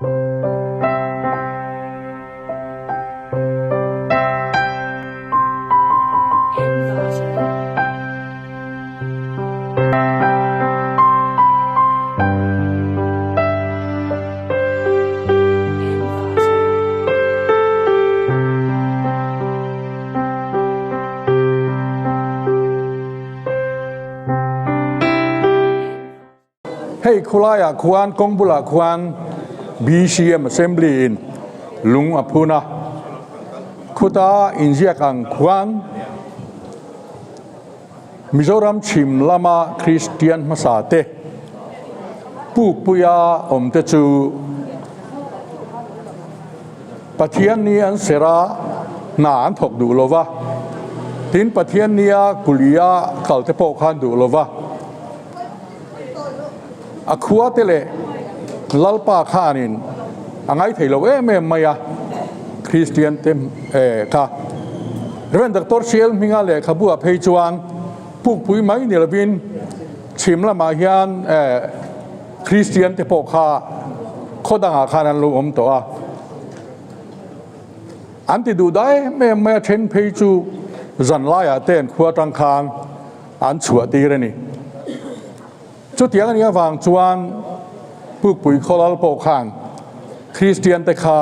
Hey kulaya kuan kongbula kuan BCM Assembly in Lung Apuna Kuta Injiakang kuan Mizoram Chim Lama Christian Masate Pupuya Omtechu Patian Nian Sera Na Antok Dulova Tin Patian Nia Kulia Kaltepo Khan Dulova Akua tele lalpa khanin angai thailo me maya Christian tem ka Reverend Dr. Siel minga le khabua pheichuan pupui mai nilabin chimla ma hian Christian te pokha khodanga khanan lu to a anti du dai me me chen pheichu zan la ya ten khua tang khan an chua ti re niจุดที่อันนี้วางจวนผู้ปุ๋ยขลัลโปขันคริสเตียนแต่ข้า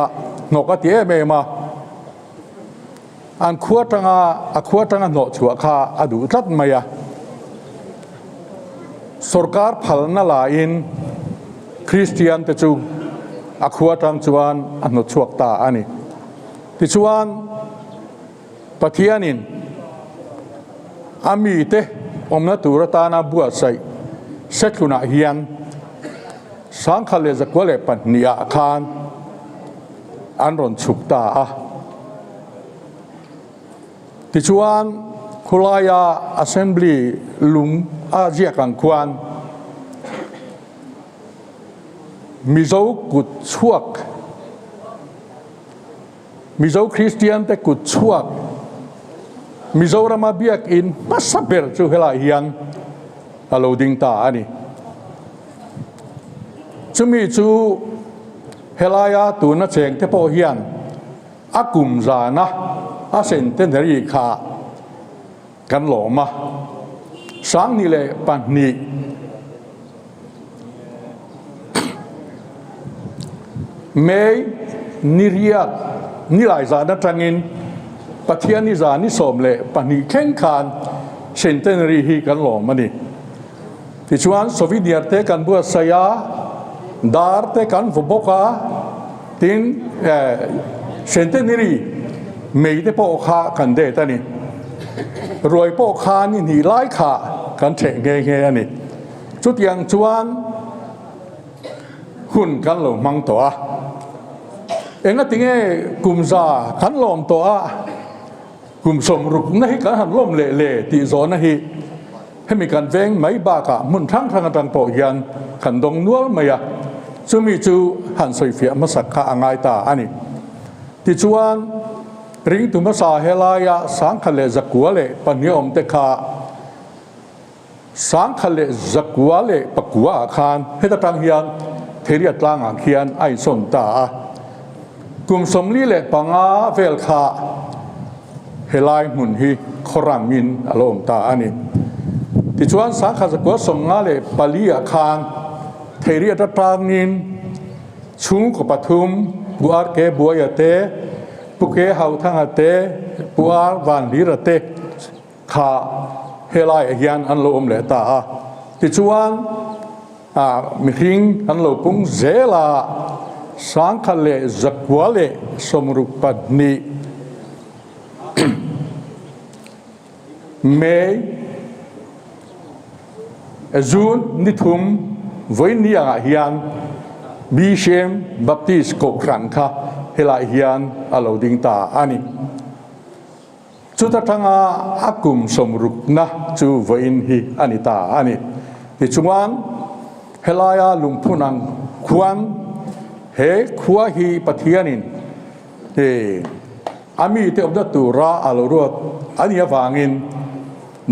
นกเตี้ยเมมาอันขวดจังหนอชัวข้าอดูจัดมา呀สรการพัลนาลาอินคริสเตียนแต่จูขวดจังจวนอันหนอชัวตาอันนี้ที่จวนปะเทียนินอามีเตอมนัตุรตานาบัวใส่เสกุณาเฮียนสังขารจะกวเลปันนิยาคานอันรอนฉุกตาที่ชวนคุลายา Assembly ลุงอาเจียกังควันมิโซกุดชวกมิโซคริสเตียนแต่กุดชวกมิโซรามาเบียกอินมาสับเบลจูเฮลาเฮียนอโลดิงตาอันนี้จะมีจูเฮลายาตูนัเชงเทปเฮียนอากุมจานะอาเซนเทนเดรีคากันหลอมาสังนี่เลยปันนี้เมย์นิริยานิลายจานะจังอินปัทยานิจานิสมเลยปันนี้แข่งขันเซนเทนเดรีฮีกันหลอมานี่ที่ชวนโซวิเนียเตกันบัวสยาดาร์เตกันฟุบกาทินเซนเตนิรีไม่ได้ปอกขากันเดตันี่รวยปอกขานี่หนีไล่ขากันเฉงเงี้ยนี่จุดยังชวนหุ่นกันหลงมังตัวเอ็งก็ติงกุมซากันหลงตัวกุมสมรุปนี่กันหันล้มเละๆที่โซนนี่ให้มีการเว้งไม่บากะมุนทั้งต่างปอยันขันดงนัวมาอยากจะมีจูหันใส่เฟียมาสักข้าง่ายตาอันนี้ที่ชวนริงตุมาสาเฮลายาสังขเลจักวัวเล่ปัญญาอมเตคาสังขเลจักวัวเล่ปักวัวอาคารให้ตะตังเฮียนเทเรียตลางอาเคียนไอสนตากลุ่มสมลีเล่ปังอาเวลคาเฮลายมุนฮีครังมินอารมณ์ตาอันนี้ที่ชวนสังขารกัวสงงาเลปาลีอาคารเทเรียตตางินชุงกปทุมบัวเกบัวยเตปุเกหาวทังเตบัววันลีรเตขาเฮลายเฮียนอันโลมเลตาที่ชวนมิริงอันโลปุงเจลาสังขารเลจักวาเลสมรุปนีเมจูนนิทุมวันนี้เฮียนบีเชมบัพติสโกครันค่ะเฮลาเฮียนอโลดิงตาอันนี้จุดทั้งอากุมสมรุปนะจูวันฮีอันนี้ตาอันนี้ที่ชวนเฮลายาลุงพูนังควันเฮขัวฮีปัทยานินอามีเตอบดัตุระอโลรวดอันนี้ฟังอิน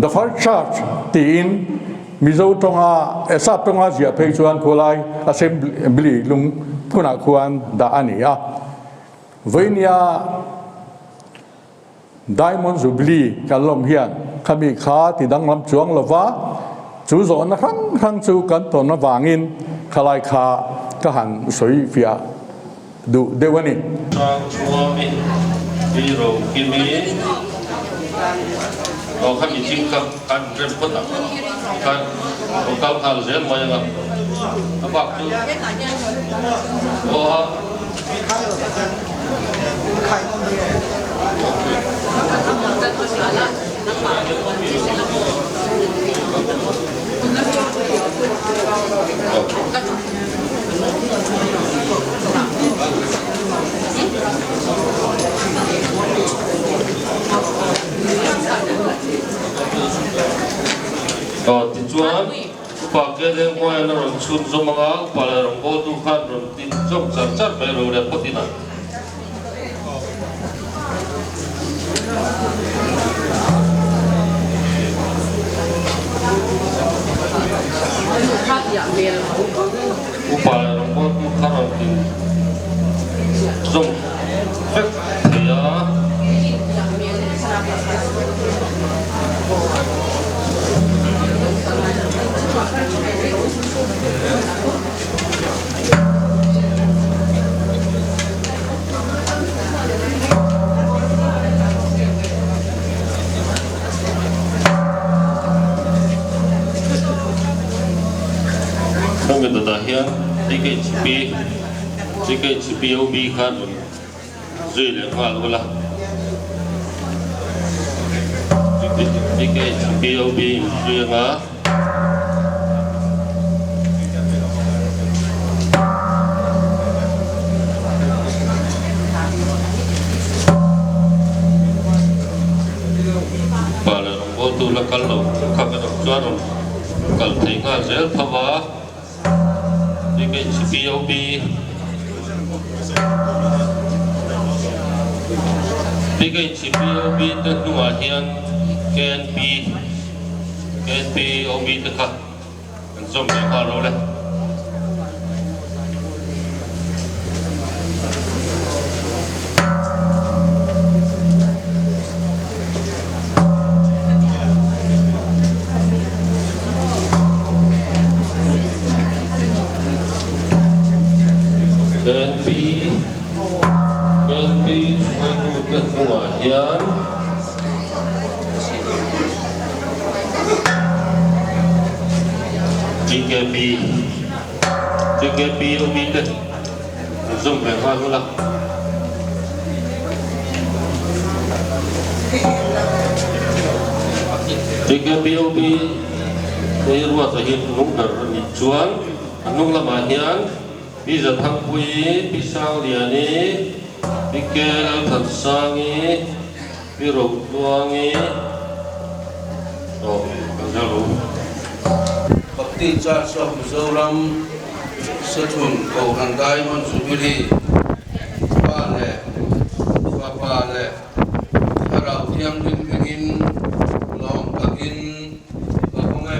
The first church in mizo tonga esap tonga zia phei chuan kholai assembly lung phuna khuan da ania voinia diamond jubilee kalom hian khami kha ti dang lam chuang lova chu zo na khang chu kan ton na wangin khalai kha ka han soi fia du dewani chuami biro kimi kami chim kan rem pota kan kal kal zel moyanga abak tu ti chuan pakai dia moi na ron chun zo manga pala ron go tu khan ron tin jom char pe ro le potina upala ron go tu khan ron tin jom fek ya Kami tadahian JKHP OB kan zui le ngal wala JKHP OB zui nga pala ro tu la kallo khamena chuan kal thei nga zel thawa JKHP OB te nuwa hian KNP OB te kha an zom me kha ro le Yan JKP OB te zoom về hoa luôn là JKP OB đây ruột là hiện nung đợt nhị chuan nung là mà hiền bây giờ thằng quý bây sao liền đi bây kêu thật sang đi bây rục tuang đi rồi bây giờ luôn Bakti cha so zoram sathun ko handai mon subili pa le harau thiam din long kakin kapunge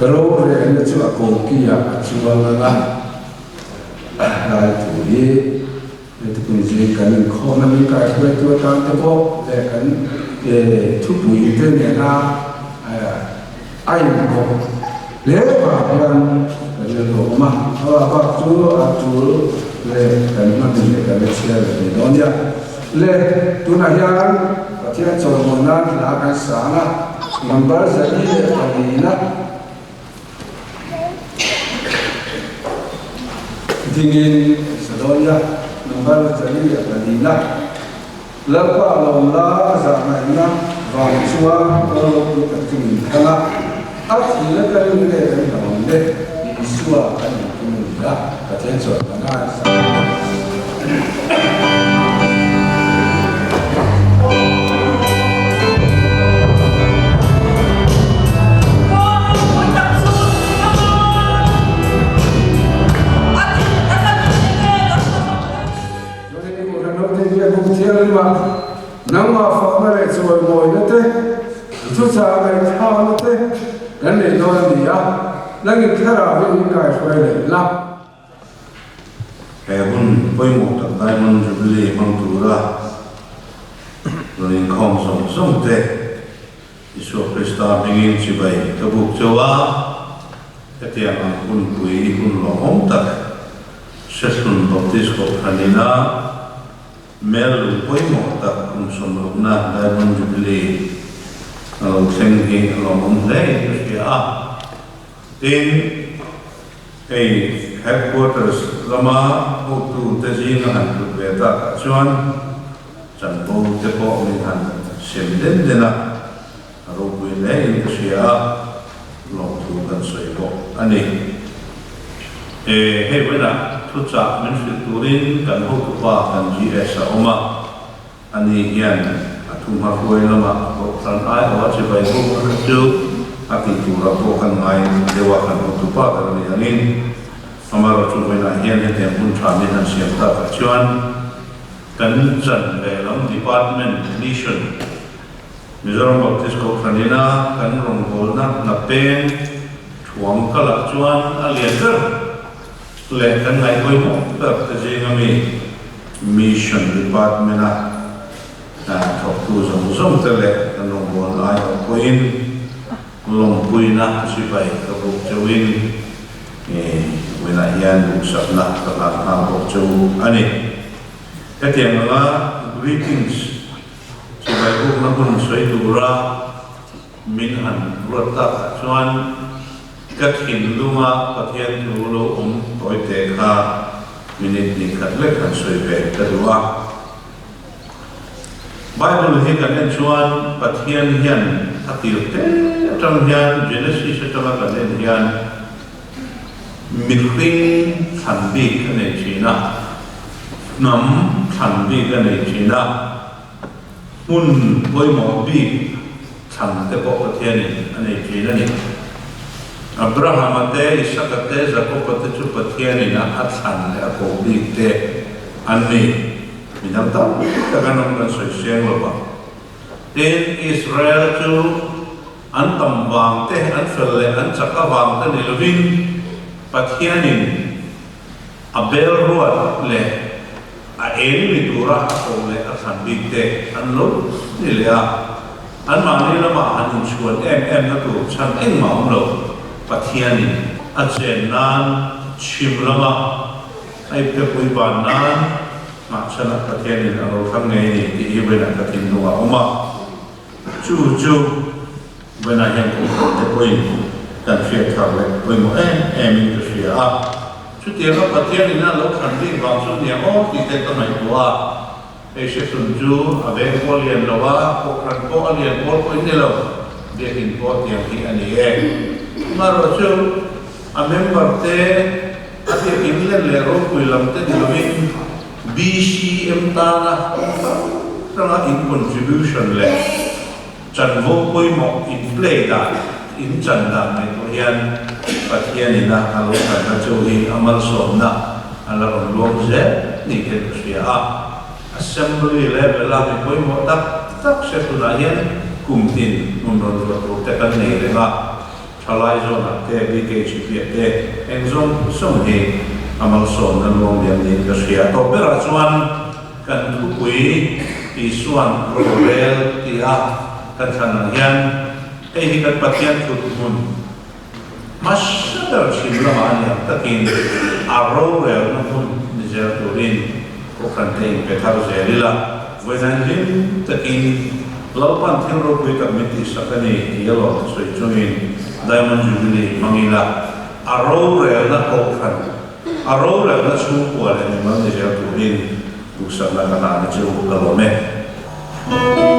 Pero le chu a ko ki ya chu la la tu ye le tu kun ji kan kho na mi ka ko tu ta te ko le kan thu pui te ne na ai ko le ba yan le lo ma ba chu a chu le kan ma ni le kan che le don ya le tu na yan ka tia cho mo na la kan sa na number za ni le ka ni na dingin sedonya number za ni le ka ni na la pa lo la za na na va chua lo tu ka tin kana a ti le ka ni le ka ni le Isua kan tu ya ka tia cho na sa nang ma fa ma le so mo ne te tu sa ga tha ne te gan le no ni ya nang ki thara vi ni ka shwe le la he hun poi mo ta dai mon jubilee mang tu ra no in khom song te isu krista bingin chi bai ta buk chawa ta tiang ang kun pui kun lo hom ta sesun baptis ko khanina mel poi mo ta kun som na dai mon jubilee lo seng hi lo hom le tu a in a headquarters lama tu te jing han tu ve ta chuan chan bo te po mi han sem den dena ro pui le in sia lo tu kan soi bo ani he wena tu cha men fi turin kan ho tu pa kan ji esa oma ani hian athum ha koi lama ko san ai wa che bai bo ka chu aki tu ra bo kan ngai dewa kan ho tu pa kan ni angin amaro chu wena hian he te mun tha min han siam ta ka chuan kan chan le lam department mission Mizoram Baptist ko khanina kan rong bol na pen thuam kala chuan aliader le kan ngai koi mo ta te jingami mission department na thok tu zong te le kan rong bol ai ko in long puina si bai ka bu chawin wena hian bu sapna ka ha bo chaw ani ka tiang la greetings si bai bu na kun soi tu ra min han rota chuan ka thin luma ka thian tu lo toi te kha minute ni khat le khan soi ve ta ruwa Bible hi kan en chuan pathian hian atir te atang hian Genesis atang kan en hian mitring than bi kan ei china nam than bi kan ei china mun poi mo bi than te po pathian ni an ei china ni Abraham ate Isaac ate Jacob ate chu pathian ni na athan le ko bi te an ni minam ta ta ganam kan soi siang lo ba in Israel chu an tam wang te an fel le an chaka wang te ni lovin pathianin abel ruat le a en mi tura ko le a san bi te an lo ni le a an ma ni la ma an chuan em na tu chan eng ma lo pathianin a chen nan chim lama ai pe pui ban nan ma chana pathianin a lo thang nei ni ti hi bena ka tin no a oma chu bena hen ko te pui kan fia thar le pui mo em in to fia a chu ti ra pathianin a lo thang di wang chu ni o ti te ta mai wa e she sun ju a ve ko lian lo wa ko kan ko alian ko ni lo de hin ko ti hi ani e maro chu a member te a ti in le ro pui lam te di lovin BCM tana tanga in contribution le chan vo poi mo in play da in chan da mai to hian pathian ina alo ka chu hi amal som na ala on lom je ni ke sia a assembly level la poi mo tak se tu na hian kum tin mun ro ro te kan nei le nga chalai zo na te BKG te engzom som he amal som nan long liam ni ka sia to pera chuan kan thu pui ti suan rorel ti a kan than hian ei hi kan pathian thut mun mas sadar sin lama ania takin aro rel na mun ni zer turin ko kan te pe thar zelila voinan lim takin laupan thero pui committee sakani yelo soi chuin diamond jubilee mangila aro rel na ko khan aro rel na chu ko le ni mang ni zer turin usang na kana na chu kalome Fire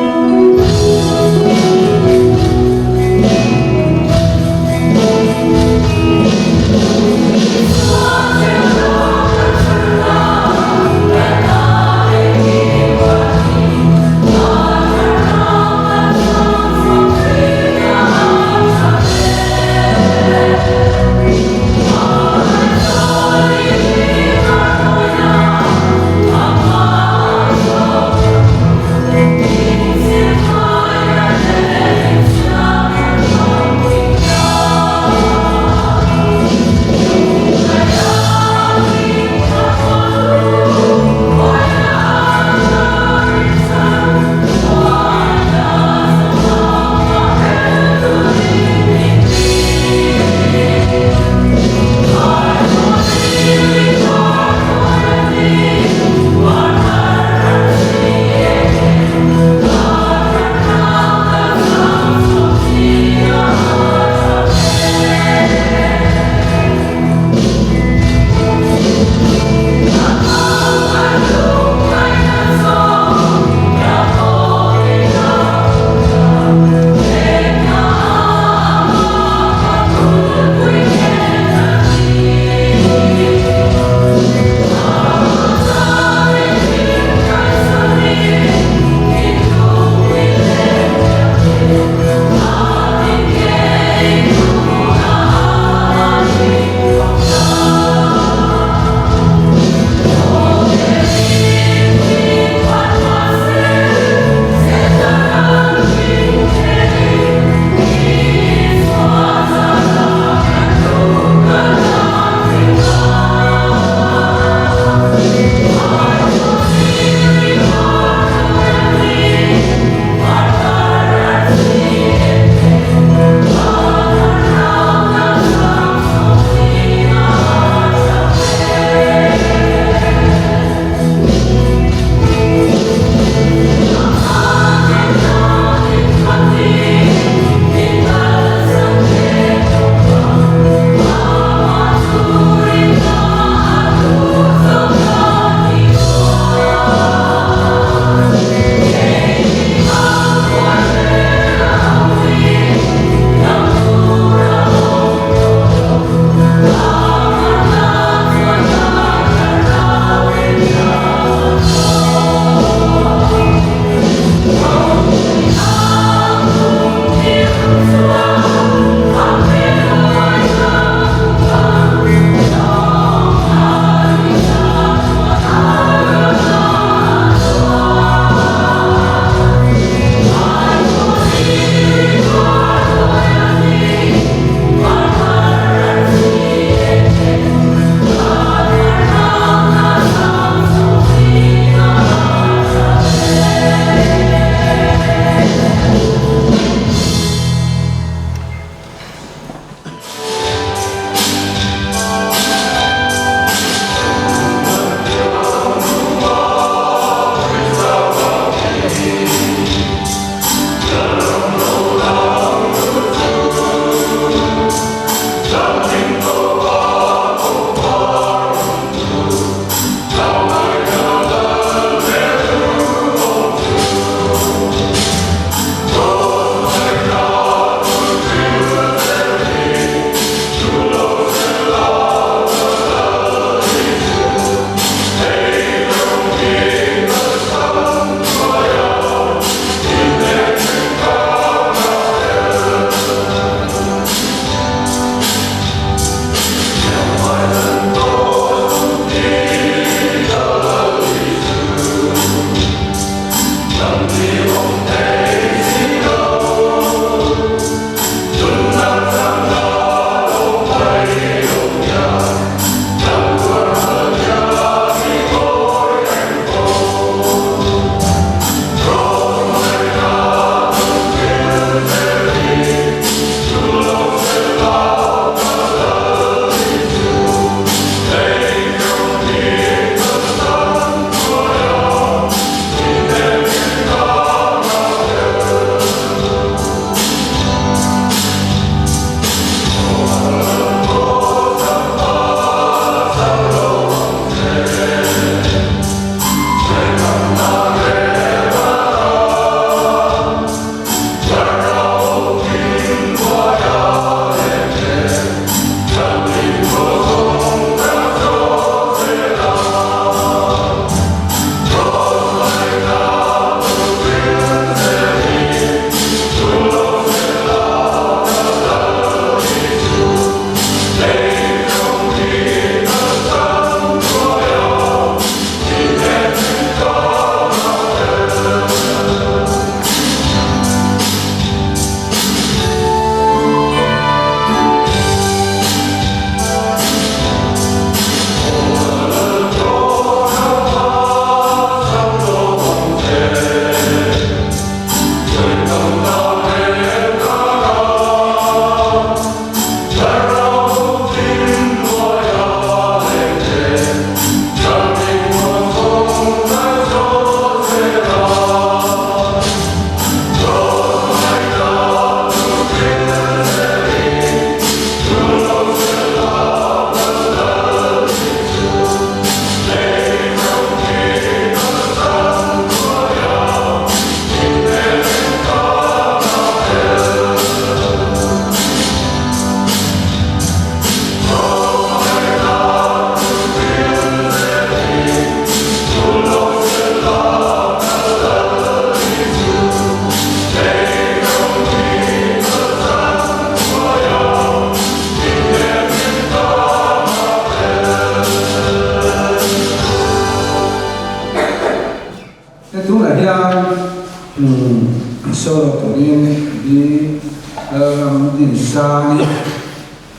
din sang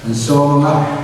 ni song na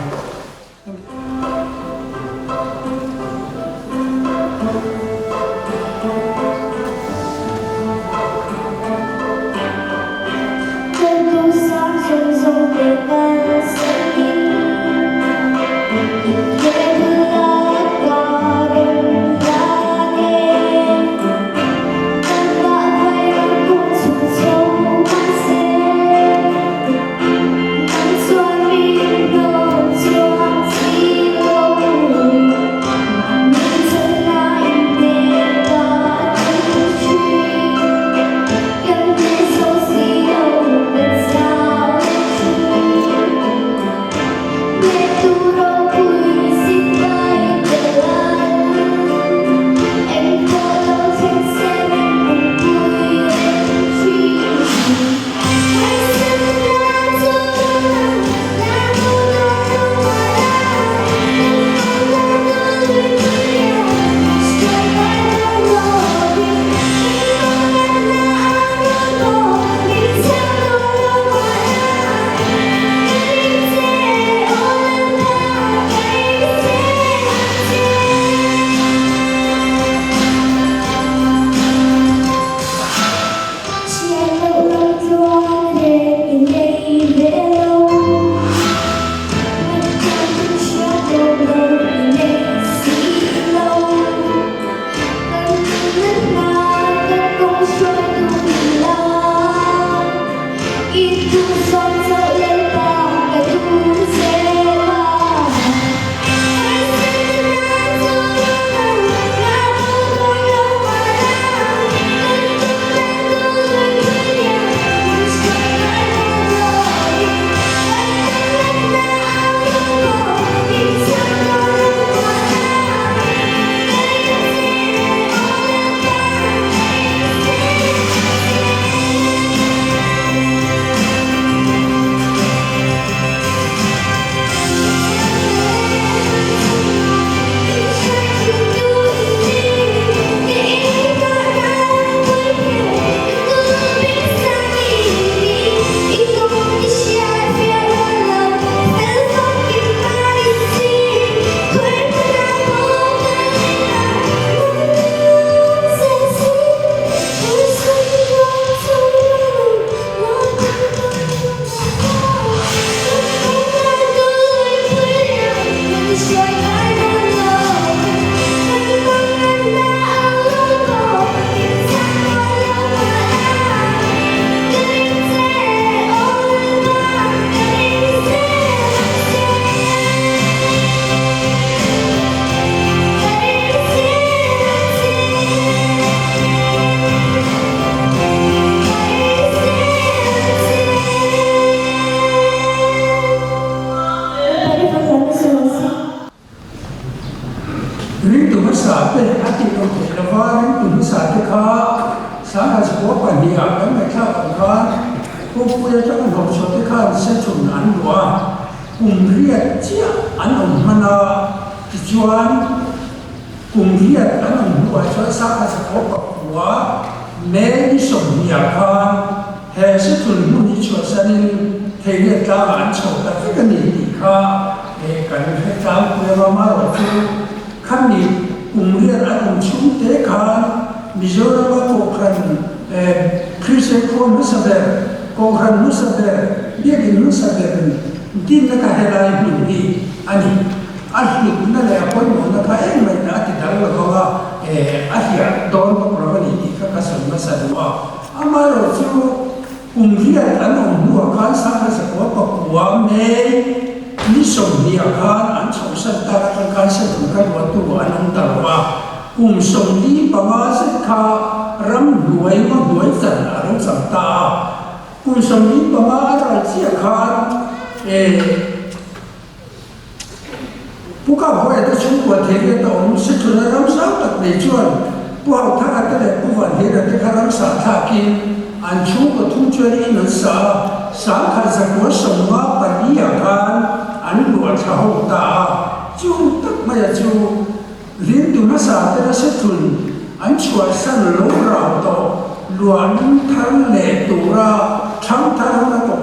chăm thang là tổ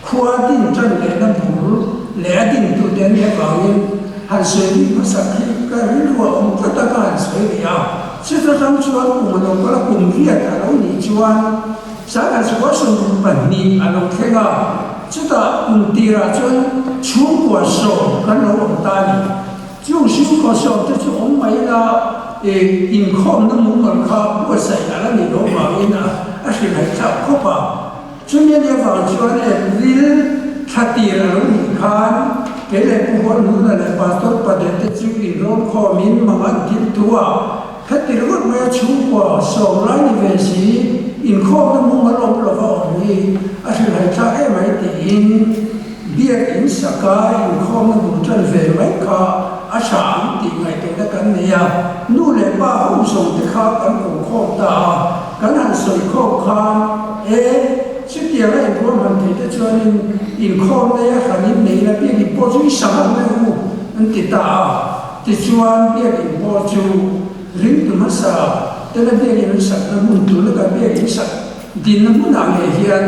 khoa tin chân lệ năm bùn lẽ tin tụ đến lẽ vào yên hàn sợi đi mà sắc khi cái lúa ông tất cả hàn sợi đi à chỉ là trong chuan cùng nó có là cùng việt à nó nhị chuan sáng là có sự bản nhị à nó thế nào chỉ là cùng tì ra chuan chú của sổ cái nó ông ta đi chú chú của sổ thì chú ông mấy là in khom nó muốn còn khom của sợi là nhị đó vào yên à chỉ là chạm khóc vào cho nên là vào chuan em thà tì ra nó nhị khan cái này cũng có luôn là pastor padete chú in rong kho min mà ăn thịt tua hết thì lúc mà chú của sầu lá như vậy gì in kho nó muốn mà lồng vào đi à thì phải cha em ấy thì in biết in saka in kho nó muốn chân về mấy cả à sáng thì ngày cái đó cái này à nu lệ ba hôm sầu thì khác cái cũng kho ta cái hàng sợi kho khan trước kia là em có mình thì cho nên in kho này khả năng này là biết in bao nhiêu sáng này không anh thì ta thì cho anh biết in bao nhiêu ring tu masa dalam dia yang sak namun tu lega dia yang sak di namun ang hian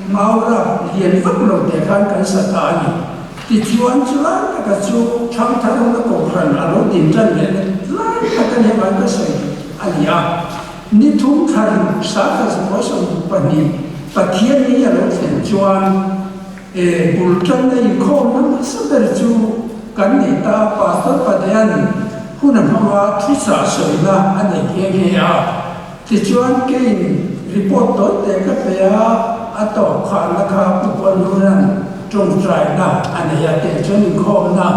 maura hian vaklo te kan satani ti chuan chuan ka chu chang thang na ko khan alo din tan le la ka kan he ban ka sai alia ni thum than sa ka so so pani pathian ni alo chen chuan bul tan nei kho na sa ber chu kan ni ta pastor padayanคุณภาวะที่สะสมนะอันนี้เกี่ยงที่ชวนกินรีพอร์ตตัวเด็กก็เป็นอัตโตขาราคาผู้บริโภคจงใจนะอันนี้อยากจะชวนอินคอมนะ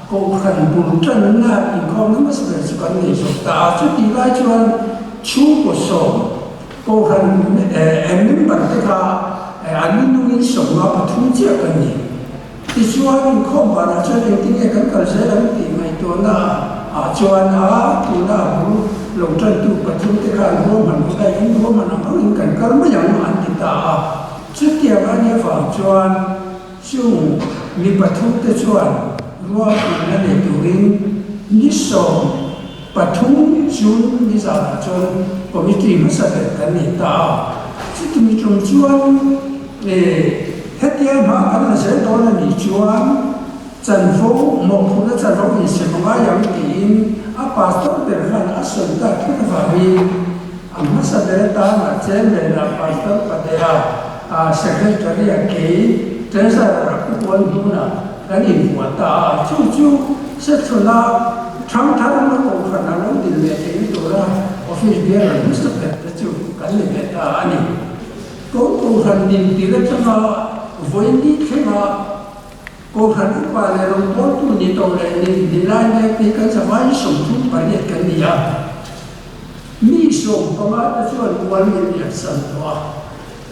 ก็ขันบุญจันนะอินคอมนั้นไม่ใช่สิ่งที่สุดแต่ชุดที่ได้ชวนชูกุศลก็ขันมิมบันเตค่ะอันนี้นุ่งส่งมาปฐุมเจ้ากันนี่ที่ชวนอินคอมบาราชาเองที่เนี่ยกันก็เสียแล้วที่ไม่ตัวนะchuan tu na bu long tran tu pathum te khan ho man ka in ho man ang in kan kar ma yang an ti ta chu tia ba ne fa chuan chu mi pathum te chuan ruwa ku na ne tu rin ni so pathum chun ni za chuan committee ma sa kan ni ta chu tu mi chung chuan hetia ma kan na se to na ni chuan chân phố một phụ nữ chân phố thì sẽ có ai yang tin à pastor để khăn à sơn ta khi nó vào đi à mất sa để ta là trên để là pastor padera à secretary à kỹ trên sa là cũng quan luôn à cái gì của ta chú chú sẽ cho nó trong tháng nó cũng khả năng nó đi về cái chỗ đó office bia là mất sức để chú cái gì để ta anh ấy cũng khả năng đi lên cho nó với đi khi mà cô khán qua là lòng tốt tu đi tổ lệ đi lại nghe thì cái sao phải sống chung phải biết cái gì à mi sống có mà ta cho anh quan niệm nhận sẵn đó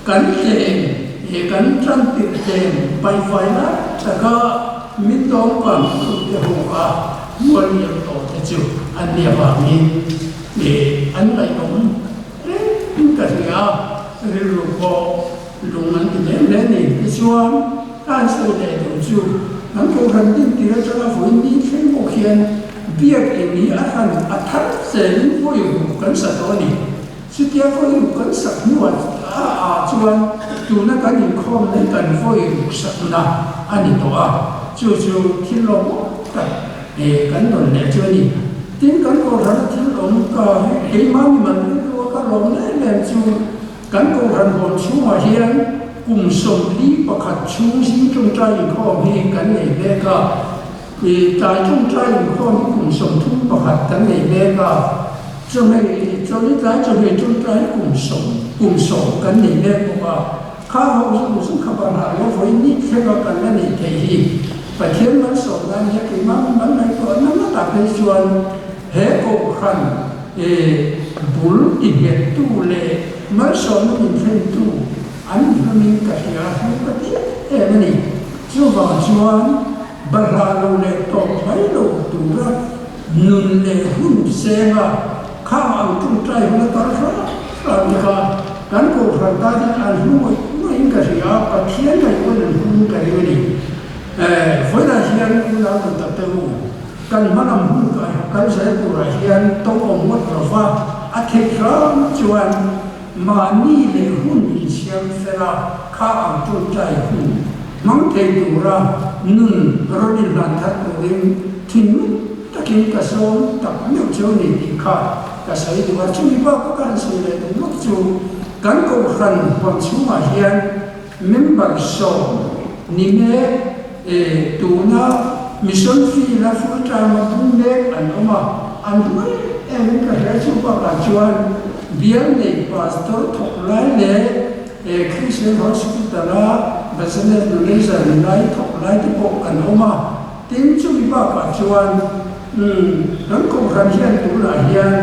cắn tiền để cắn trăng tiền bay phải đó ta có mi tông bằng không thể hồ à quan niệm tổ thì chịu anh niệm vào mi để anh lại cũng cái gì à cái lúc cô lúc anh thì đến này cái chuông anh sẽ để đầu chú anh cố gắng tin tưởng cho nó với ní khi một hiện việc ý anh thắt sẽ đến với cẩn sát đó đi sự kia với cẩn sát như vậy chú anh chú nó cái những con này cần với sát na anh đi đó chú thiên long để cẩn thận để cho đi tiếng cẩn cố gắng thiên long cái mà mình cái long này làm chú cẩn cố gắng hồn chú mà hiện cùng sống lý và khát chung sinh trong trái kho mi cái này về cả vì trái trong trái kho mi cùng sống chung và khát cái này về cả cho nên trái cho nên trong trái cùng sống cái này về cả khá hậu sự sự khắp bản hà nó với nít thế có cái này thể hiện và thiên vẫn sống ra những cái mắm này có nó đặc biệt chuẩn hệ cổ khăn bùn in hiện tu lệ mới sống mình thêm tu anh mình cả nhà không có biết em này chú vào chuan bara lâu lệ tổ mấy lâu tụ ra nương lệ hun xe mà khao ăn chung trai nó tao làm gì cả cán cổ phật ta thì ăn nuôi nuôi cả nhà và thiên này có được hun cái này với là thiên cũng đã được tập tư cần mà làm hun cái cần sẽ của là thiên tông ông mất rồi pha à thiệt ra chuan mà ni lệ hun siam fera kha ang tu chai hu mang thei tu ra nun rodin lan that tu rim thin takin ka som tak nyu chu ni ti kha ka sai tu wa chu ni ba ka kan sai le tu mak chu kan ko khan pon chu ma hian member so ni me tu na mission fi la full time bun le an oma an mai em ka ra chu ba ka chuan biang nei pastor thok lai le Christian hospital la business donation lai thok lai ti po an oma tin chu ba ka chuan kan ko khan hian tu la hian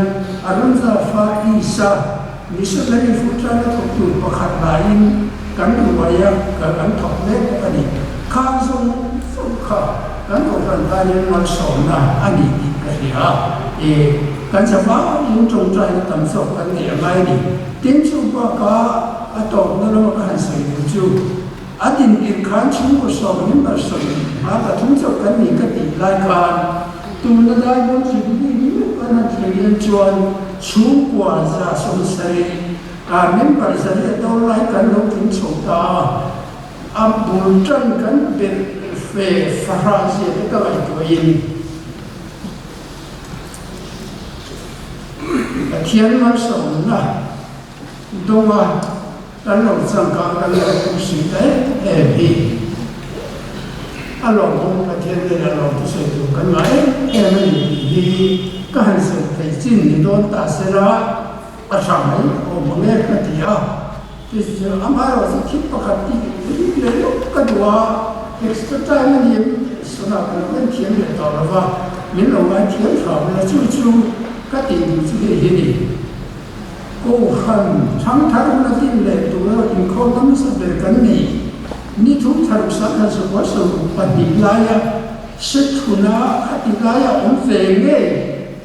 arun za fa isa missionary full time thok tu pakhat lai kan ruaya kan thok le ka ni khang sung kha kan ko khan ta ni mal so na ani ka ria kan sa ba yung trong trai tam so kan ni mai ni tin chu ba ka atok na lo ka han sai chu adin in khan chu ko so ni ba so ma ka thum so kan ni ka ti lai khan tu na dai mo chi ni ni ka na thien chuan chu kwa za som sai member sa le do lai kan lo tin chu ta bul tran kan ben fe farasi ka lai to yin thiên mar sống na đông à anh lòng sang cả anh lòng cũng suy đấy vì anh lòng cũng là thiên nhiên anh lòng cũng suy tu cái máy em mình thì cái hành sự phải chín thì đón ta sẽ ra ở trong ấy ở một nơi cái gì à thì anh bảo là sẽ keep vào cái gì lấy lúc cái đó extra time này số nào cái thiên nhiên đó là và mình lòng anh thiên phẩm là chú cái tiền chú ý gì cô khăn thắng thắng là tin lệ tụ là tin khôn lắm sẽ về cái này ni chúng thật sự là sự quá sự và đi lại sẽ thu na cái đi lại ông về nghe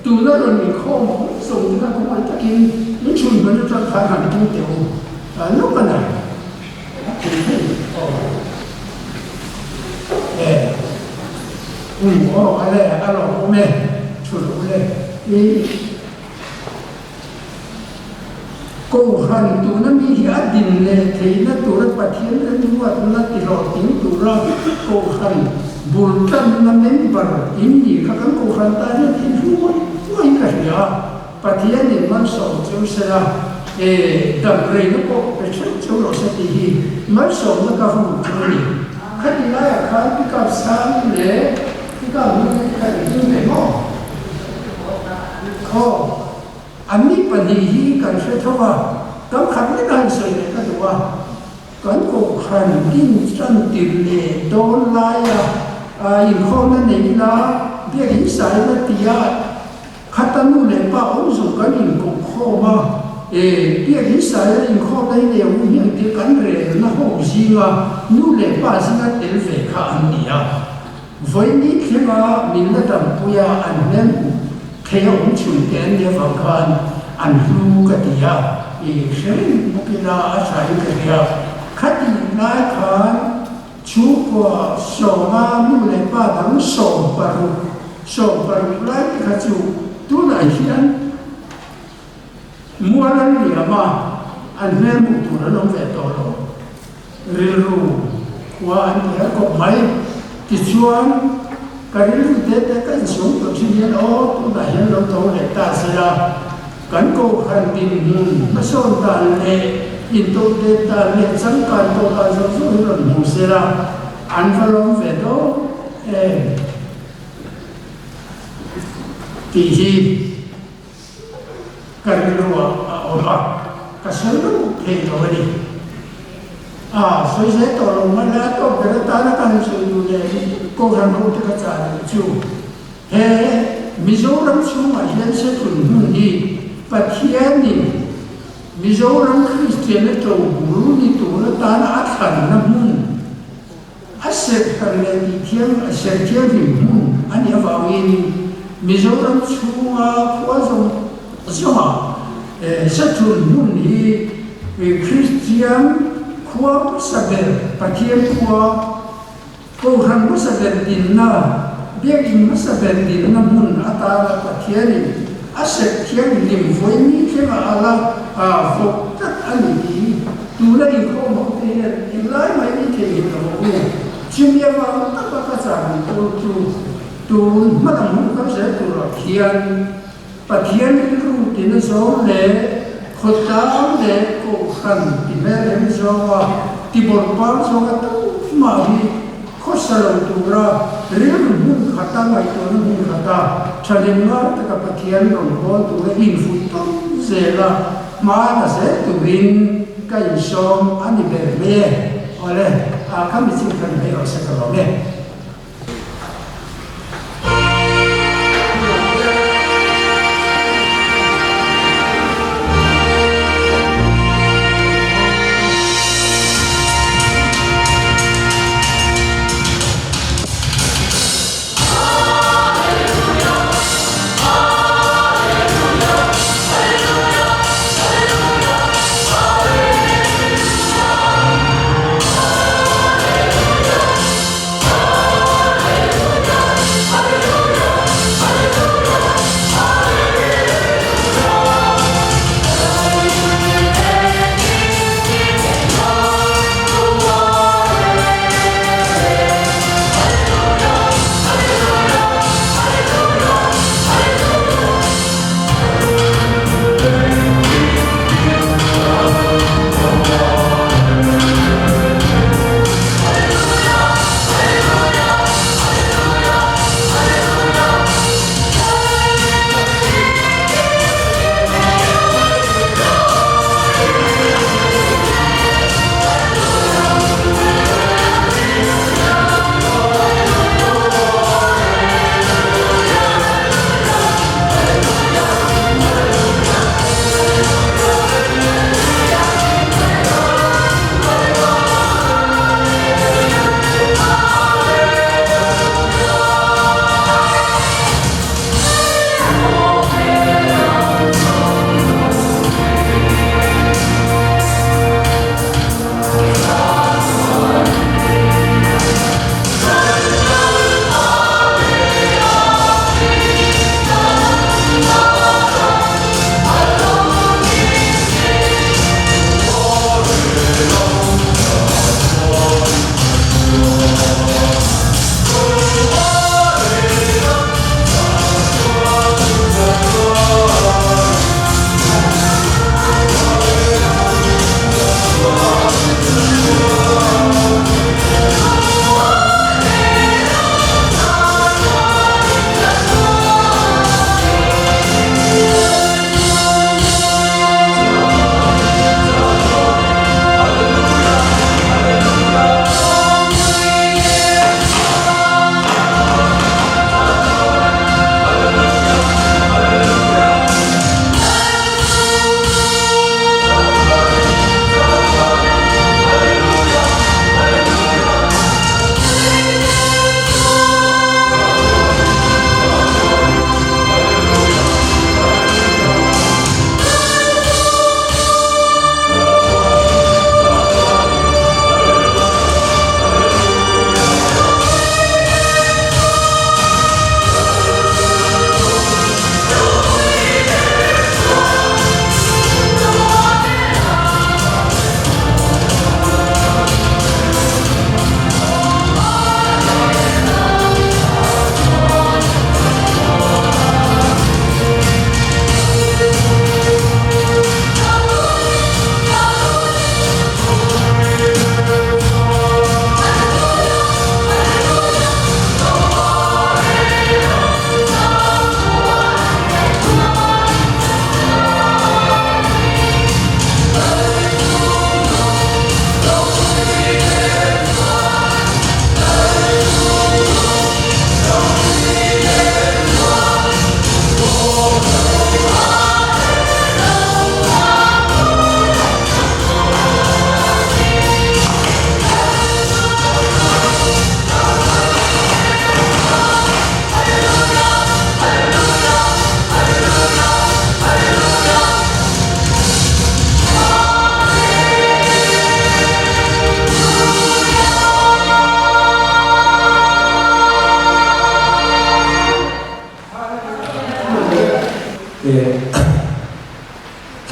tụ là rồi mình khôn dùng ra cũng phải tất nhiên những chuyện mà nó trong phải hành kinh tiểu lúc cái này cái này cái lòng của mình chủ động lên cô khăn tu nó mi hiển định lệ thấy nó tu nó bắt hiến nó tu nó thì lo tiếng tu ra cô khăn buồn tâm nó nén bờ im gì các cô khăn ta nó thì vui vui cả nhà bắt hiến thì mang sầu châu sẽ là đầm rầy nó có cái chất châu lo sẽ thì mang sầu nó cả hùng chơi khách đi lại khách đi gặp sáng lệ đi gặp những cái gì này mà anh ấy phải đi cần phải thâu à, cấm khăn cái này sợi này cái gì à, cấm cổ khăn tin chân tiền lệ đô lai in khôn nó này là biết hình sai nó tiệt, khát tâm lệ ba ông dùng cái in cổ khô mà, biết hình sai in khôn này đều những cái cắn rễ nó hậu gì mà, nu lệ ba gì nó tiền về khá anh à, với những khi mà mình đã làm bây giờ anh nên theo ông chủ tiền để vào con anh lu cái gì à, xem một cái là sai cái gì à, khách đi lại con chú của sổ ma nu lệ ba đắng sổ bờ lại cái chú tu này hiện mua lần gì mà anh nên một tu nó không về tổ rồi, riêng qua anh nhớ có mấy cái chuan cái lúc thế cái số của chuyên gia đó tôi đã hiểu được tôi để ta sẽ ra cán cô hành tin nó son tàn lệ in tôi để ta lệ sẵn cần tôi ta giáo dục rồi mình sẽ ra anh phải làm về đó thì cái lúc cái số lúc thì rồi đi所以在道路嘛，那到别的大那干是有的，高山路这个站就，米州人出嘛，现在屯门的，把天呢，米州人可以见得走路的多了，但阿看那门，阿谁看了一天，谁天的门，阿你发现米州人出啊，或者什么，是屯门的，Christian。Kuah sabar, pakai kuah, Tuhan sabar dinna, biar sabar dinna mun atara pakai ni, asyik kian lim, voi ni kena ala fokat ani, tu la in ko mo te in lai mai ni ke ni ko mo chim ya ma ta ka sa tu ma ta mu ka se tu la khian pa khian ni ru ti na so le khota le ko khan ti me le so wa ti bor pa so ka tu ma hi ko sa lo tu ra re mu khata mai to na mu khata chalen ma ta ka pa khian ro bo tu le in fu to se la ma na se tu bin cái số anh đi về về rồi đấy các mình xin cần phải ở sẽ có đấy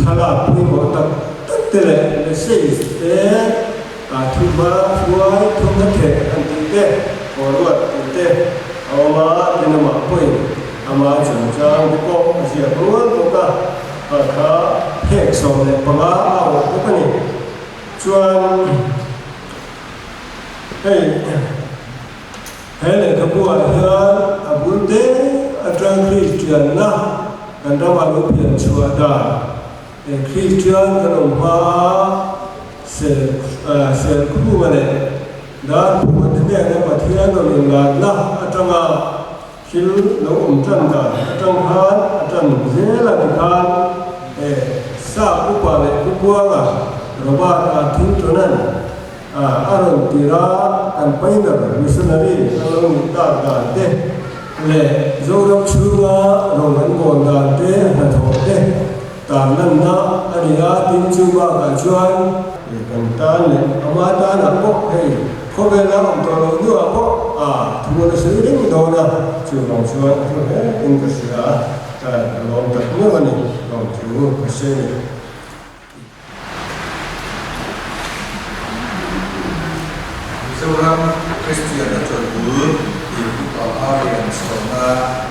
Thala pui mo tak tak tele le sei นักเขตอันที่เต้ขอรวดเต้เอามาเป็นมาป่วยเอามาจุดจางที่ก็เสียรู้ตัวก็ถ้าเฮกสมเลยประมาเอาพวกนี้ชวนเฮ้เลยขบวนเฮือนอาบุญเต้อาจารย์คริสเตียนนะกันเรามาลุกเปลี่ยนชัวได้คริสเตียนกันออกมาเสกคู่มาเลยด้านผู้คนที่เนี่ยประเทศเราเองนะอาจารย์มาคิดเราจันได้อาจารย์ฮานอาจารย์เจริญการทราบอุปนิอุปวงเราว่าทิ้งตัวนั้นอารมณ์ที่รักกันไปนั่นมิสนารีเราลงด้านด้านเต้เลยโจรชูงาเราเงินโอนด้านเต้หัดหัวเต้ตามนั้นนะอันนี้ทิ้งชูว่ากันชวนกันตาเนี่ยอามาตาหนักพวกเฮ้เขาเป็นนักตัวเราด้วยพวกทุกคนสื่อเรื่องโดนนะชูลองชวนเฮ้อินก็เสียแต่ลองตัดเมื่อวันนี้ลองชูก็เสียSeorang Kristian tersebut ibu bapa yang sekolah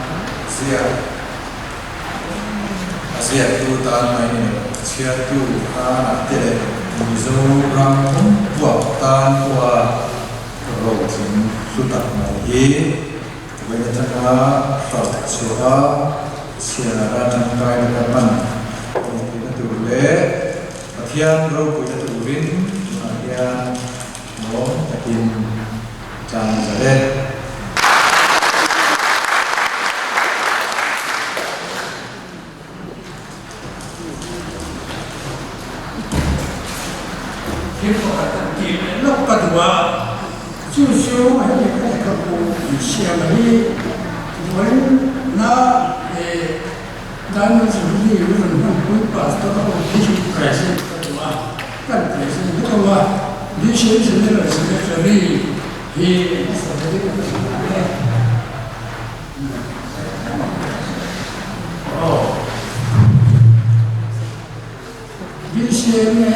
Asia itu tanah ini Asia itu anak tidak seorang buat tanpa rotin sudah lagi banyak cara siapa siapa yang kaya dengan ini tu boleh latihan roh punya turin latihan takin jangan sadar kita akan kita nak kedua susu hari kita kamu siapa ni tuan nak dan sebenarnya itu pun pastor atau presiden kedua kan presiden kedua di sini adalah sekretari di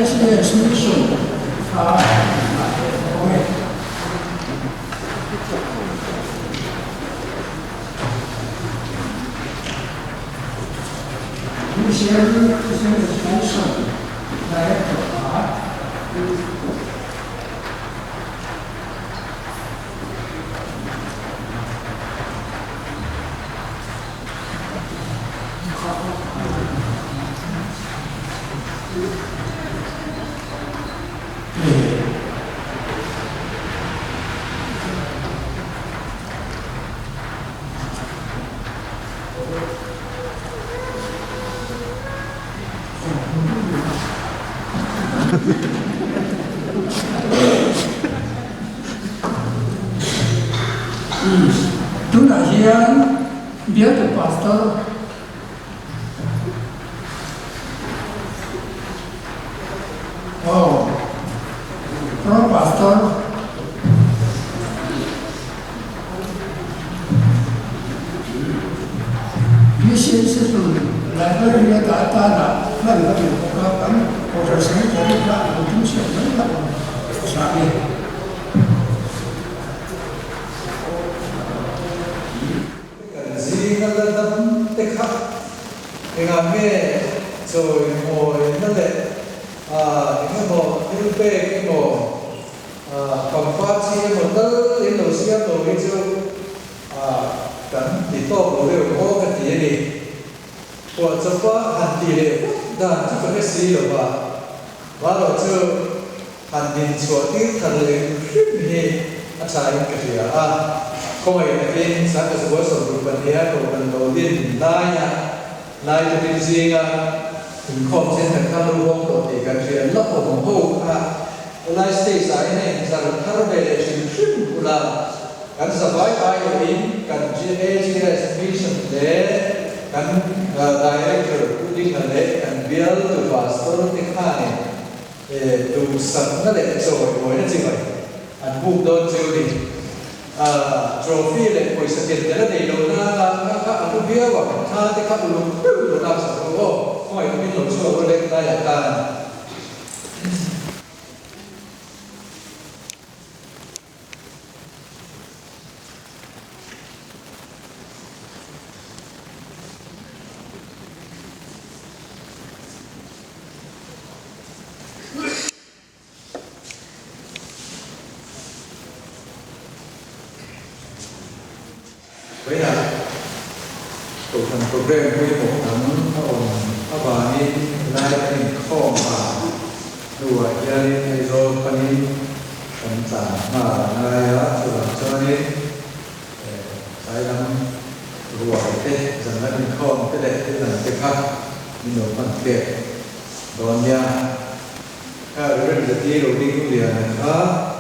sini solution tu nahian dia tu pastor pro pastor di sini tu lalu dia kata nak lalu bukan proses ini jadi tak betul siapa sakit Zingaladam tekha engame so mo nale engamo ilpe engamo kampati mo dal indonesia to itu kan itu boleh ko kan dia ni buat apa hati le dan tu kan sih lo ba baru tu hati suatu terlalu ni acara kerja không phải là bên sáng cái số số của vấn đề của vấn đầu tiên lai cho bên riêngถึงคอมเซ็นต์ข้าวลูกตัวที่การเรียนรับของผู้ไลฟ์สไตล์สายเนี่ยจะทำให้เราชิมชิมกุลาการสบายไปอินการ GHS mission เด็กการ director ผู้ดิ้งนั่นเด็กการ build the pastor ที่ข้าเนี่ยดูสัตว์นั่นเด็กโซ่ไว้นั่นจริงไหมอันบุกโดนเจอดิtrophy เลยคุยสเก็ตแต่ละเดือนนะข้าอันดูเบี้ยว่าข้าที่ข้าดูดูตามสังคมก็ไม่มีหลงชั่วก็เล็กได้อย่างกัน với là tổ thành program với một nắng ông bà ni lại thành kho mà đùa gia đình hay rồi con ni thành sản mà ngay á cho nên sai lắm đùa thế rằng là mình kho cái đẹp cái là cái khác mình nổi bằng đẹp đón nha các đứa rất là đầu tiên cũng liền là khác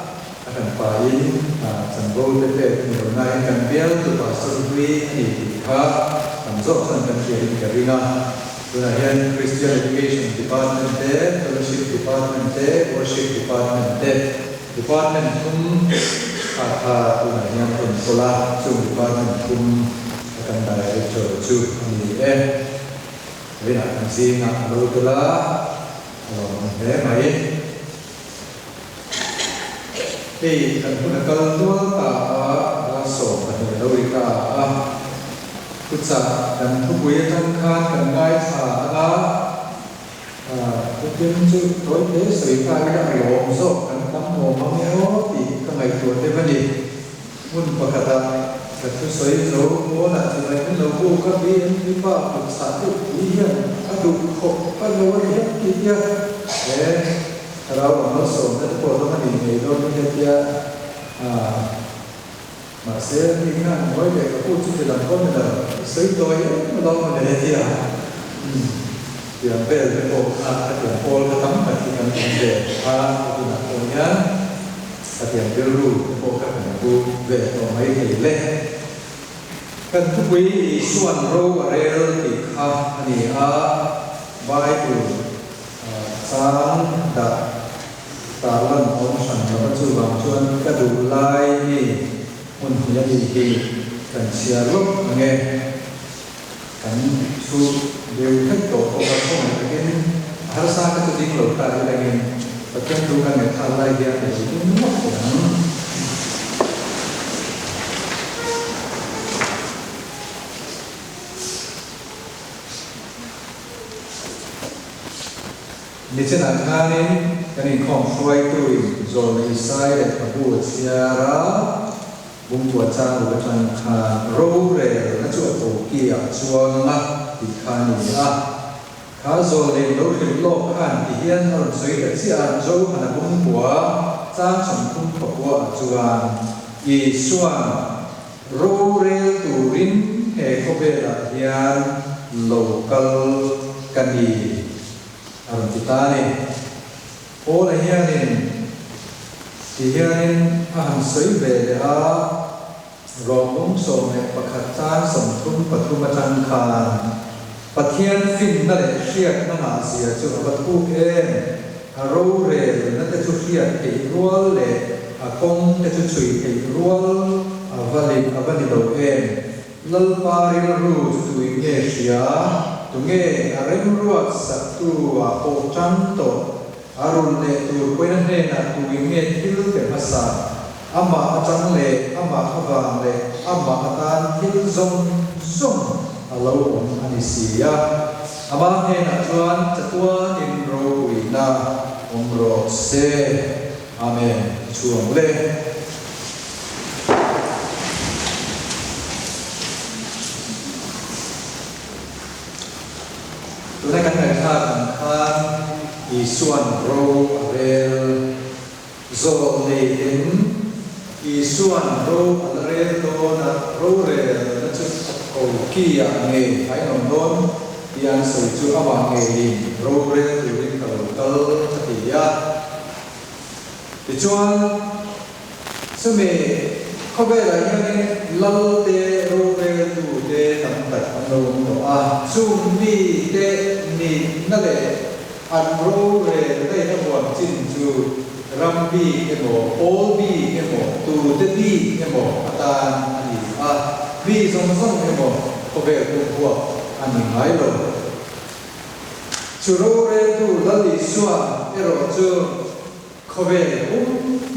thành phải thành vô tế tế nhiều ngày cần biết từ bà sân huy thì khác thành dốc thành cần kiện cả đi nga từ là hiện Christian Education Department tế Fellowship Department tế Worship Department tế Department cũng từ là hiện tuần sola chung Department cũng cần đại trở chung thì em với là thành gì ngạc đôi từ là thế mấy thì cần phải cần tua cả sổ cần đâu đi cả thực ra cần thu quý trong khan cần ngay thả cái kiến chữ đối thế sợi khai đã lộn rộn cần tắm hồ mắm méo thì các ngày tuổi thế vấn đề muốn bậc cả cần thu sợi dấu muốn là từ này đến lâu vô các biến đi vào thực sản được ý hiện các đủ khổ các lối hết kỳ kia để kalau orang song dan orang ini itu dia masih ingat boleh aku cuci dalam komentar saya itu orang mana dia dia bel bel dia pol ketam ketika dia itu nak punya tapi yang dulu pol ketam aku bel orang ini leh kan tu bui suan ro rel di kah ni baik tu sáng đã tạo lần ông sản phẩm chú bằng chuan các đủ lai ni một nhà đi cần xia lúc nghe cần su đều thích tổ công tác không phải cái harus ada ketinggalan lho tadi lagi betul bukan ya hal lagi ada itu semua ni trên ảnh này cái này không xoay tuổi rồi lấy sai để tập buộc ra bung buộc trang của trang khá râu rề nó chuột tổ kia chuông á thì khá nhiều khá rồi lấy lối hình lộc khăn thì hiện ở dưới để chia dấu là bung buộc trang trong khung của chuông y xuân râu rề turin hệ có vẻ là hiện local cani orang kita ni, orang hianin, hianin soi beda, romong some pakatan samtum patumatan kan, patian fin nale siap nang Asia cuma patu arore nate tu siap rual le, akong te cui rual, avali do lalpari lalu tu Indonesia. Tunge arem ruat satu o canto arun le tu kuinan he na tu inge til ke masa ama achang le ama awang le ama atan til zong alo anisia ama he na chuan chatua in ro wina omro se amen chuang le Tunai kan kan isuan ro rel zo lein isuan ro rel do na ro rel na chu ko ki ya nge ai nom don yang soi chu awang nge ro rel tu rin kal ti ya ti chuan sume ko be la yang lal te ro rel tu te tam tat an lo chung ni te ni na le an ro re te na buan chin chu ram bi ke mo pol bi ke mo tu te bi ke mo atan ani bi song ke mo ko be ku bua ani ngai lo chu ro re tu la li swa ero chu ko be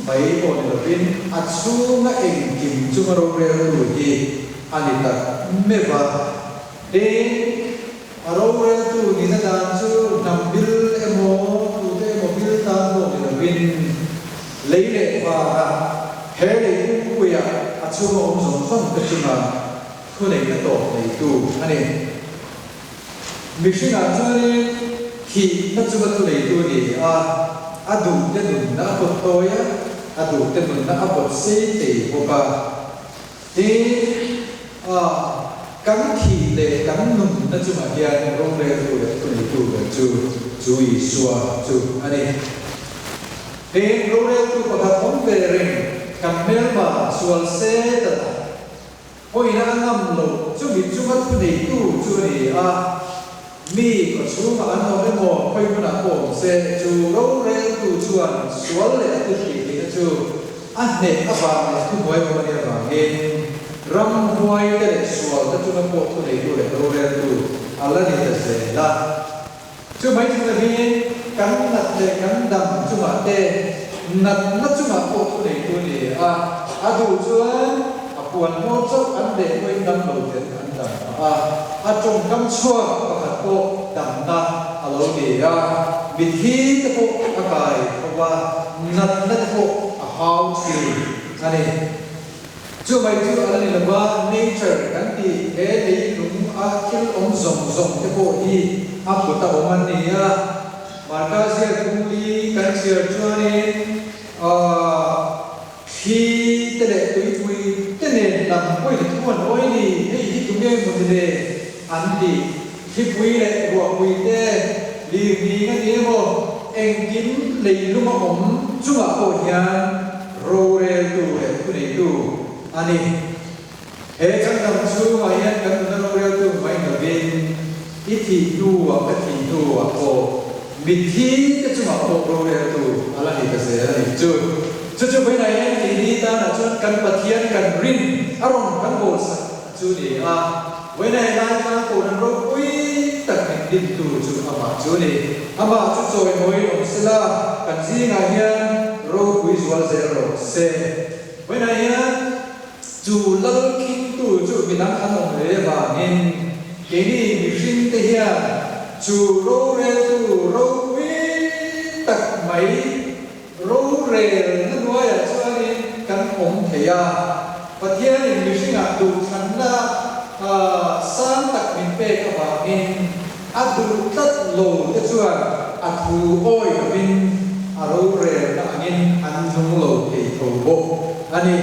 bai bo ni bin atsu na eng kim chu ro re tu hi ani ta me ba arore tu ni na dan chu nambil emo tu te mobil tan bo ni bin leile wa he le ku ya achu mo som som ke chuma khu này là tổ này tu anh em mình suy nghĩ cho nên khi nó chưa có khu này tu thì đủ tên mình đã bật tôi đủ tên mình đã bật xây thì bộ ba thì cắn thì để cắn nung nó chưa mà hiện rong rêu tu để khu này tu để chú ý xua chú anh em thì rong rêu tu có thật không về rừng cầm mel mà xua xe tất ôi na ngâm lục chú bị chú mất khu này tu chú này mi có chú mà ăn hôm nay mò quay một nạp bổng xe chú rong rêu tu chú ăn xua lệ tu thì chú anh này các bạn này cứ mỗi một ngày vào game ram huai cái để xua tất chú nó bộ khu này tu để rong rêu tu Allah này là sẽ là chú mấy chú này cắn nặt để cắn đầm chú mà tê nặt nát chú mà bộ khu này tu thì đủ chú buồn hôn sốc ăn để quên đâm đầu tiên ăn đầm trồng cắm chua và hạt bộ đầm na lâu thì bị thi cái bộ cài và nát nát bộ hao chi anh này chú mấy chú anh này là ba nature cái gì thế thì đúng khi ông rồng cái bộ đi của ta ông anh này mà ta sẽ cùng đi cái chuyện cho nên khi thế này tụi thế này làm quay thì chúng mình nói đi cái chúng em một thế anh đi khi quay lại của quay thế liền cái gì mà em kín lấy lúc mà ông chúng mà cổ nhà rồi tu để tu này tu anh đi hệ chẳng làm chú mà hiện cái nó rồi tu phải là bên ít thì tu cái thì tu cổ bị thi cái chúng mà cổ rồi tu Allah thì cái gì này chưa chú bên này thì đi ta là chú cần bật thiên cần rin arong cần bổ sa chú đi bên này là ta cổ đang rô quý tất cả điểm tu chú chú đi chú rồi mỗi ông sẽ là cần gì ngài hiền rô quý zual zero se bên này chú lal kinh tu chú bị nắm khăn ông lệ và nên cái đi bị sinh thế hiền chú rô rê tu rô quý tất mấy rô rê nó nói là cho nên cần ổn thể và thiên thì mình suy nghĩ đủ khăn là sáng tắc mình về các bạn nên đủ tất lộ cho chuan thu ôi mình rô rê là nên ăn dung lộ thì thổ bộ anh ấy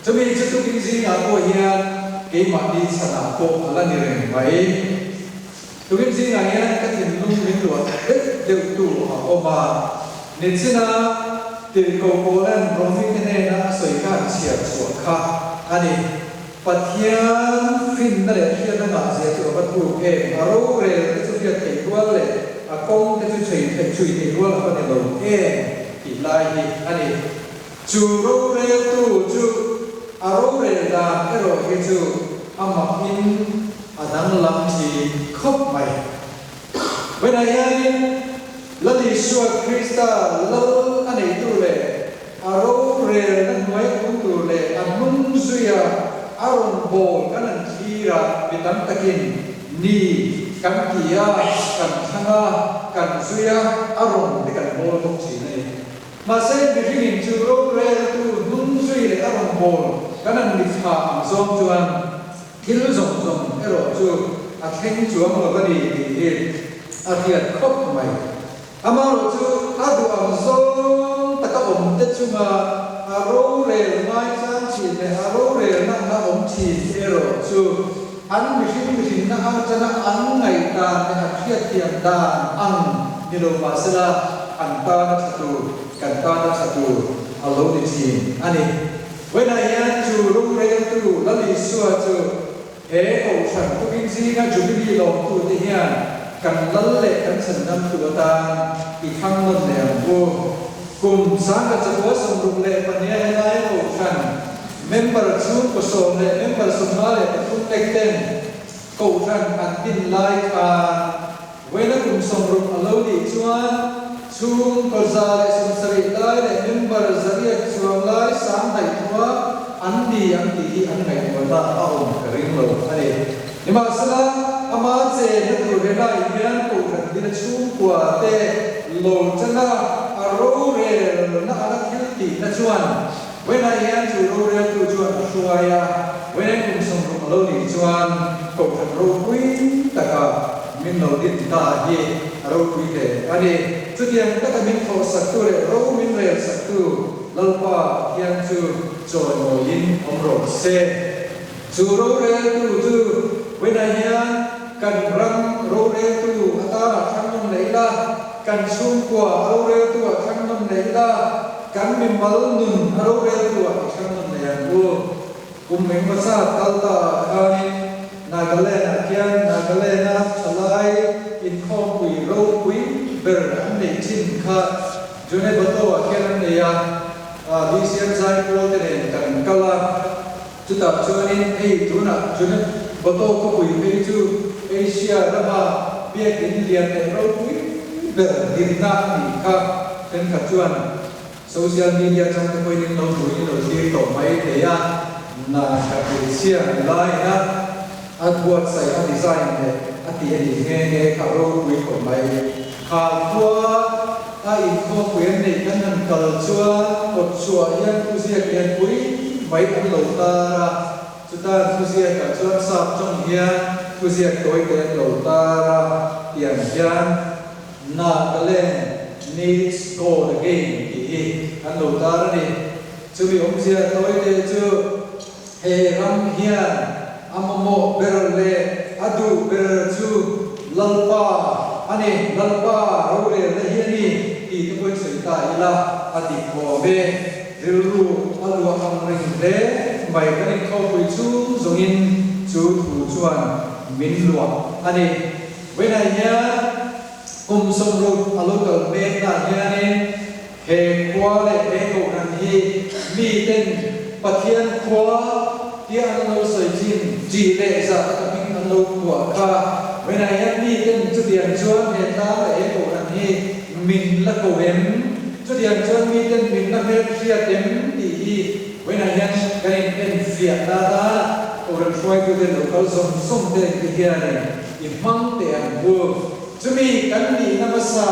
cho mình sẽ tụi mình gì là của hiền cái mà đi sản bộ là như vậy tụi mình gì là hiền cái tiền lương mình được hết đều đủ họ mà nên xin từ cầu cố lên rong phim thế này là sợi gan chia sủa khá anh ấy phát hiện phim đó là hiện đang làm gì cho bắt buộc em rô rê cái số việc thể quan lệ công cái số chuyện thể chuyện thể quan là phần đầu em thì lại thì anh ấy chú rô rê tu chú rô rê là cái rồi cái chú mặc in đang làm gì khóc mày bên này anh là đi xua Krista lâu anh ấy tu lệ rô rê là nói cũng tu lệ muốn duy Aaron bol kanan kira bitam takin ni kan kia kan thanga kan suya Aaron de kan bol thong chi nei ma se bi ringin chu ro re tu nun sui le Aaron bol kanan ni pha am zom chuan kil zom ero chu a theng chuang lo ka di a hiat khop mai ama ro chu adu am zom taka om te chu ma rô rê mai sang chỉ để rô rê na ông chỉ ero chu ăn mình xin na ăn cho na ăn ngày ta để ăn khiết tiền ta ăn như đồ mà sẽ là ăn ta na satu cần ta na satu alo đi xin anh ấy với này anh chu rô rê tu là đi xua chu hệ cổ sản của kinh sĩ nga chu đi lòng tu thì hiền cần lấn lệ cần sân năm tu ta bị khăng lên để vô cùng sáng các cháu có sông rụng lệ và nhé lại cổ phần member chú của sông lệ member sông nó lệ cũng cách tên cổ phần ăn tin lại với nó cùng sông rụng ở lâu đi chuan chung có ra lại sông sari lại lệ member ra đi chuan lại sáng đại thua ăn đi ăn ngày mà ta ôm cái ring lầu này nhưng mà sao ama chế nó từ cái này miền cổ phần đi là chung của tê lầu chân na rô rê nó ăn cái gì nó chuan với này anh chủ rô rê tu chuan Suaya với anh cùng sống cùng lâu đi chuan cùng thành râu quý tất cả mình đầu tiên ta đi râu quý để anh đi trước tiên tất cả mình thọ sắc tu để râu mình về sắc tu lâu qua hiện chu rồi ngồi in ông rồi xe chu râu để tu tu với đại hiền cần răng râu để tu ta thằng nông lấy ra cần sung qua râu để tu thằng nông lấy ra cần mình mal nun râu để tu thằng nông lấy ra cùng mình có sao tal ta khai Nagalena kian Nagalena chalai in khom quy râu quý ber anh này chín kha cho nên bắt đầu kian này đi xem giải pro thế này cần kala chúng ta cho nên hey tu na cho nên bắt đầu có quy hey tu Asia là ba biết đến liền này râu quý ber din na ni kha nên cả chuan social media trong cái quy định lâu tuổi đầu tiên tổ máy thế na các cái xia lại na buat saya design deh, hati ini kalau kui komai, kalau info kui ni kan culture, culture yang kusiak yang kui, baik anlauta, kita kusiak culture sab trong hian, kusiak doi yang lauta, yang Nagaland needs go again, anlauta ni, cumi siak doi tu, ram hian. Amamo berle adu berju lalpa ane lalpa role lehiani di tepoi cerita ila adi kobe diru alu amring le mai kani ko pui chu zongin chu thu chuan min lua ane wenanya som ru alu kal me na hiani he kwa le me ko nan hi mi ten pathian kwa dia anu sejin jile za kami anu kuaka wenaya ni kan judian chuan he ta le ko an hi min la ko hem judian chuan mi kan min na me sia tem ti hi wenaya kan en sia ta ta orang suai tu den lokal som te ki hian i mang te an bu chumi kan ni namasa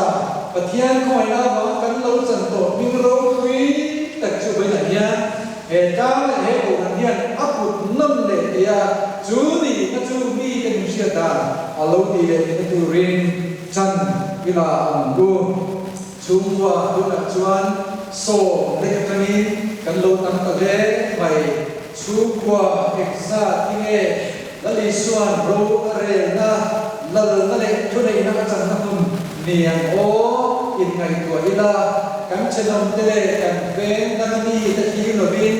pathian khoi na ba kan lo chan to min ro kui tak chu wenaya he ta le he ko an hian aput nam le ya chu ni na chu mi kan sia ta alo ti le na tu rin chan ila an go chungwa tu na chuan so le kani kan lo tam ta le mai chu kwa exa ti nge la li suan ro are na la la le tu nei na chan na tum niang o in ngai tua ila kan chenam te le kan ven na ni ta ki no bin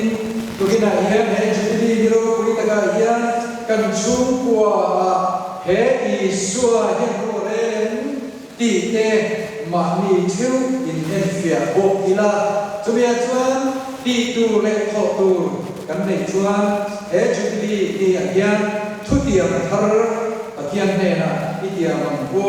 tu ki na hian he chu ni ro kui ta ga hian kan chu kwa he I suwa hian ro ren ti te ma ni thiu in en fia bo ila chu bia chuan ti tu le kho tu kan nei chuan he chu ni ti hian thu tiam thar pathian ne na I tiam ang bo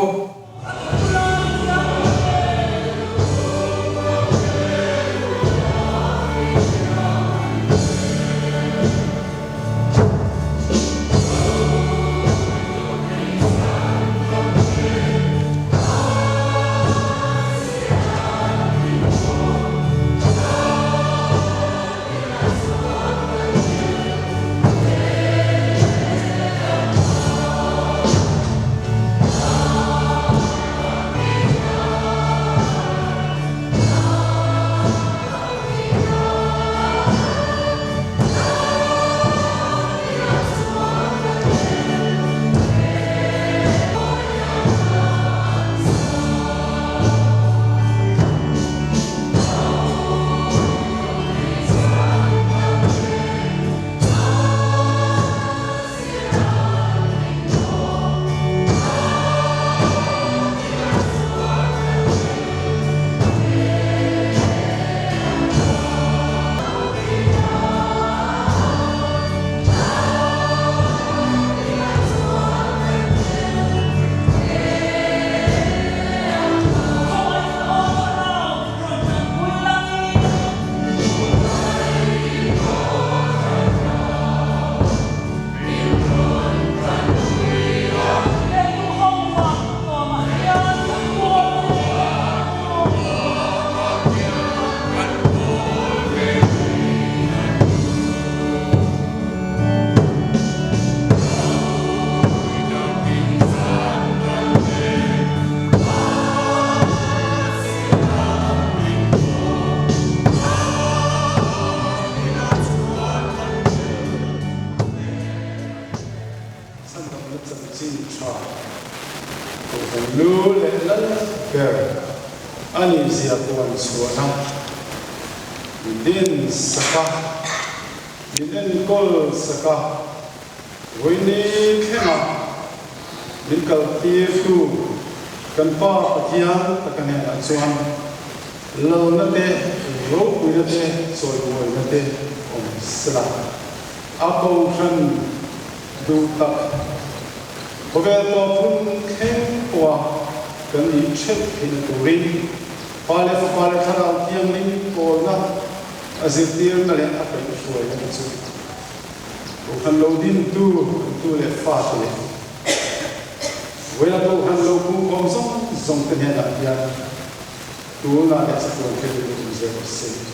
chua ko lu le lan ke ani zia tuan chua nam din saka din kol saka wini khema din kal ti tu kan pa pathian takane na chuan lo na te ro pu na te soi wo na te om sala abo than du ta hobe to pun khem kwa kan ni chet hin tu rin pale thara tiang ni ko na azir tiang na le a pe soi na chu ko kan lo din tu le fa le wela to han lo ku kom song te na ya tu na le sa ko ke tu se se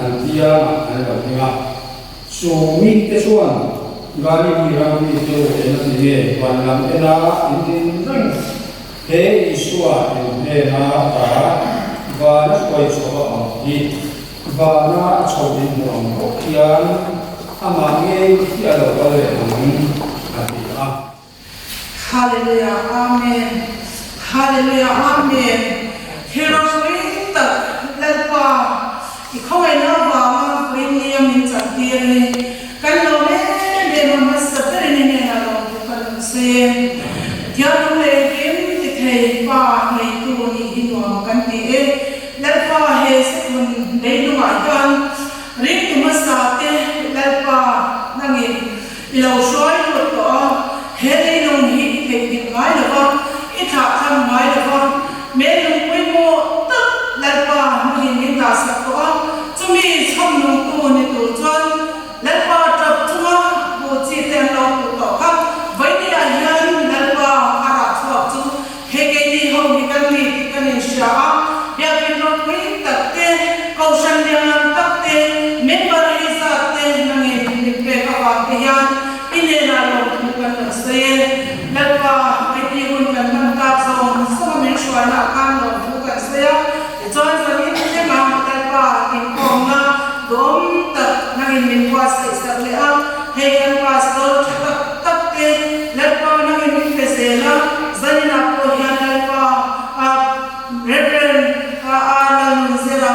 an tia an lo tinga so mi te suan gari ni ram ni to en ni wan lam ena in rang he isua he na ta va na koi so ang hi va na chau din rong ko kian ama nge ki alo ka le ang a Hallelujah, Amen. Hallelujah, Amen. Heroes ta lalpa ikhoi na wa ma queen ni min cha ti ni kan lo me de ma sa per ni ne na lo kan se dia no le kim ti thei pa nei tu ni hin wa kan ti e lalpa he se kun nei lu ma kan ring tu ma sa te lalpa nangi ilo shoi lo to he nei long hi thei ti ngai lo ba i tha tham ngai lo ba me lu pui mo tak lalpa ni hin ta sa to chumi chom nu tu ni tu chuan lalpa trap chuma bo chi ten lo tu to kha vai ni a hian lalpa ara chwa chu he ke ni ho ni kan ni sha ya kin ro pui tak te kausan ya tak te member hi sa te nang ni pe ka wa te hian ine na lo tu kan se lalpa ai ti hun kan man ta so so men shwa na kan lo tu kan se ya chuan sa ni te ma lalpa in kom na dom tak nang in min kwa se sa le a he kan pastor tak tak te lalpa nang in min pe se la zani na ko hian lalpa reverend alan zera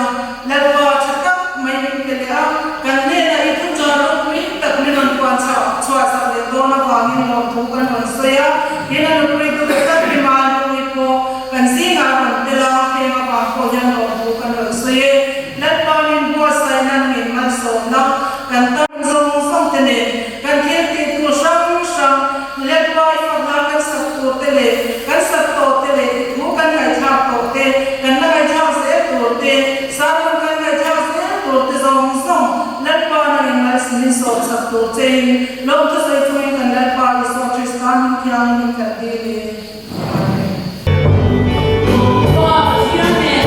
lalpa tak mai min pe le a kan ne na i tu cha ro mi tak ni nan kwa cha chwa sa le do na wa ni lo tu kan no se ya ina no pri tu tak ni ma no ko kan si na ron te la ke ma pa ko jan lo tu kan no se lalpa min bo sa na ni man so na kan ta zong song te ne kan thier ti tu sang sang lalpa i fa na kan sa tu te le kan sa to te le tu kan ngai tha to te kan na ngai tha se tu te sa kan ngai tha se tu te zong song lalpa na ni ma sin so sa tu te lo tu sai tu kan lalpa i so tristan kyang ni ka te le Hallelujah.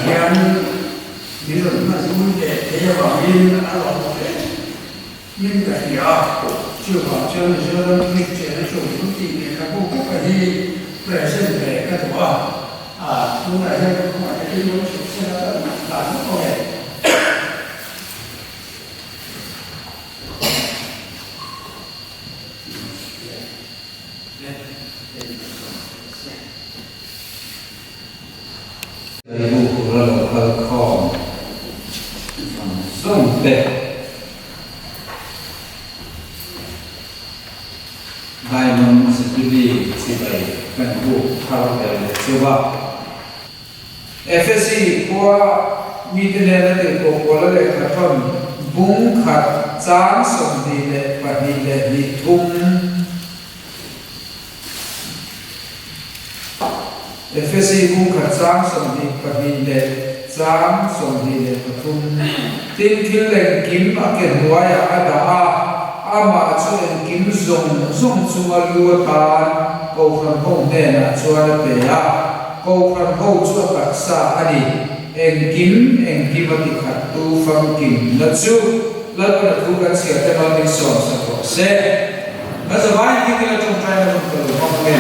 hiền ví dụ mà chúng để thế vào in đã lọt đấy nhưng cái gì chưa vào chân chưa lịch chế chủ cũng chỉ để các cô các cái gì về sinh về các thứ chúng này hay không phải cái yếu tố sẽ là nó có thể Bè Diamond Security Sibay kan bu kalau dari coba FSC kuah mitene nanti kuah le katon bung kat cang somdi le padi le hitung FSC bung kat cang somdi padi le cang somdi le hitung tin kileng kim aken waya ada ama chuan kim zong chunga luatan ko khan ho ne na chuan pe ya ko khan ho chu taksa ani engkim ati khat tu fam kim na chu la na thu kan sia te ma ni so sa ko se na za vai ki na chung trai na ko ko me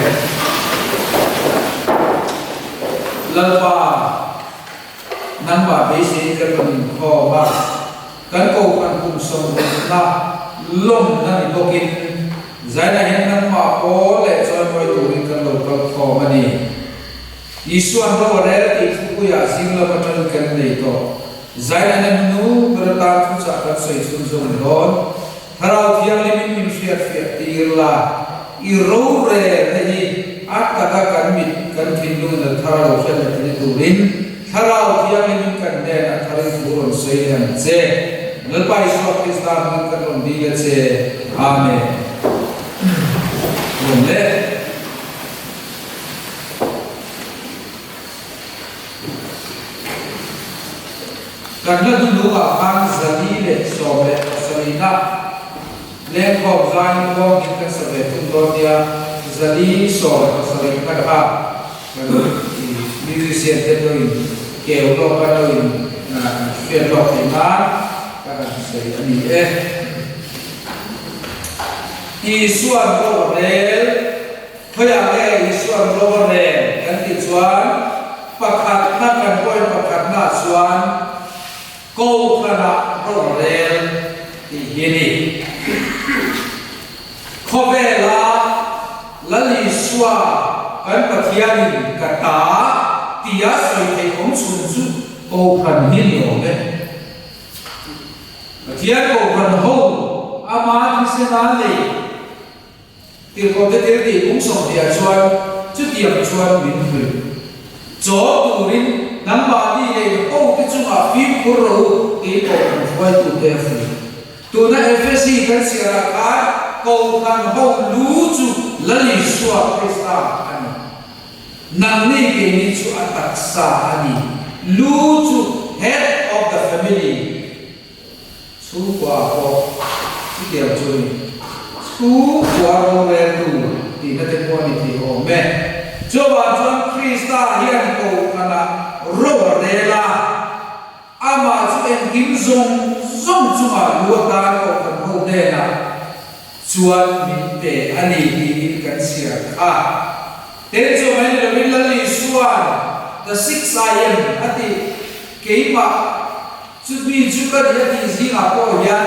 la pa namba be se ka kan ko ba kan ko kan kum so na lom na ni bokin zaina hen nan ma ko le choi moi tu ri kan lo ka kho mani isuan ro re ti ku ya sing la patran kan nei to zaina nan nu berta thu cha kan sei sun zong don tharau thiang le min fiat ti la I ro re ni atta ka kan mit kan thin lu na tharau khan ni tu rin tharau thiang le min kan ne na thari tu ron sei han che Lepas itu kita akan membicara se amen. Boleh. Karena dulu akan jadi sobat selina, lengkap zain kau kita sebetul dia jadi sobat selina kah? Musician terlalu keulah terlalu, fiat iman. Saya ni Isuan Roberel, kaya Isuan Roberel, kan Isuan, pakat nak kan poin pakat nak Isuan, kau kana Roberel ini. Kobela lali Isuan kan patianin kata dia sebagai konsumsi kau kan ini orang. Dia ko kan ho ama kisenale ti ko te ti ung som dia chuan chu tiam chuan min hu zo turin namba ni le ko ti chu a fi ko ro ti ko kan foi tu te fu tu na FSC kan sira ka ko kan ho lu chu lali suwa krista ani nang ni ke ni chu ataksa ani lu chu head of the family Su qua ko ti tiam chui su qua ro re tu ti na te ko ni ti o me cho ba chuan Krista hian ko kana ro re la ama chu en kim zong chu ma lu ta ko kan ho de na chuan min te ani ti kan sia a te chu men le min la li suan the 6 I am ati keima chu bi chu ka dia ti zi nga ko yan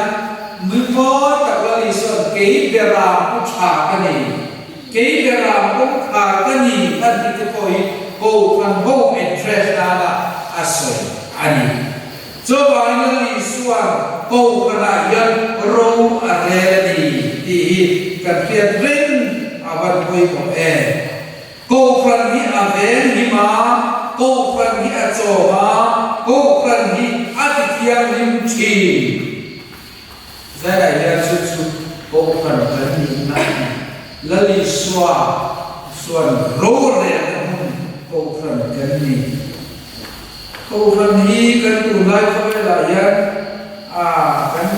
mi po ta la li so ke bera ku cha ka ni ke bera ku kha ka ni an ti ko hi ko kan ho address na la asoi ani cho ba na li suan ko ka na yan ro a re ni ti kan fiat rin awan koi ko ko kan ni a ve ni ma ko kan ni a cho ma ko kan ni yang limci, saya yang susu bukan berani lali suan role bukan berani kan ulai kau layan kan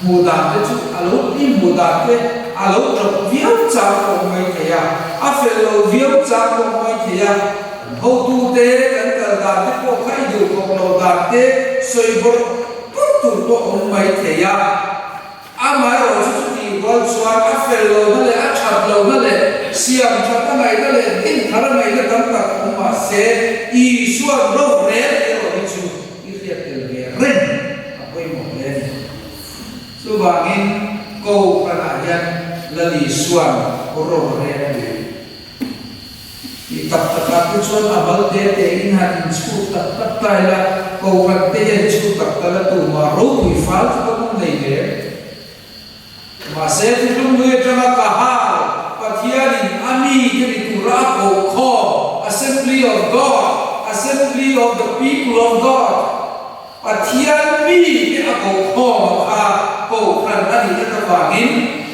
mudah tu alu ni mudah tu alu terbiar cakap mai kaya, afelo biar cakap mai kaya, hau tu deh kan kerja đàn thế cô khai đủ một lầu đàn thế xoay bột tụt bộ ông mấy thế ya mai rồi chú thì con xoan áp phê lầu nó lại áp chặt lầu nó lại xiêm chặt cái này nó lại tin thằng này nó đâm cả ông mà xe y xoan đâu rẻ thế rồi đi chú đi liệt từ về rinh quay một lên số vàng câu phần là dân là đi xoan rồi rẻ tập tập cái chuyện mà vấn đề để in hành chú tập tay là câu phần để chú tập tay là tụ mà rốt bị phá cho không này để mà sẽ thì chúng người cho nó cả hai và thiên ami cái tụ ra cổ kho assembly of God assembly of the people of God và thiên mi cái cổ kho mà cổ phần là đi cái vàng in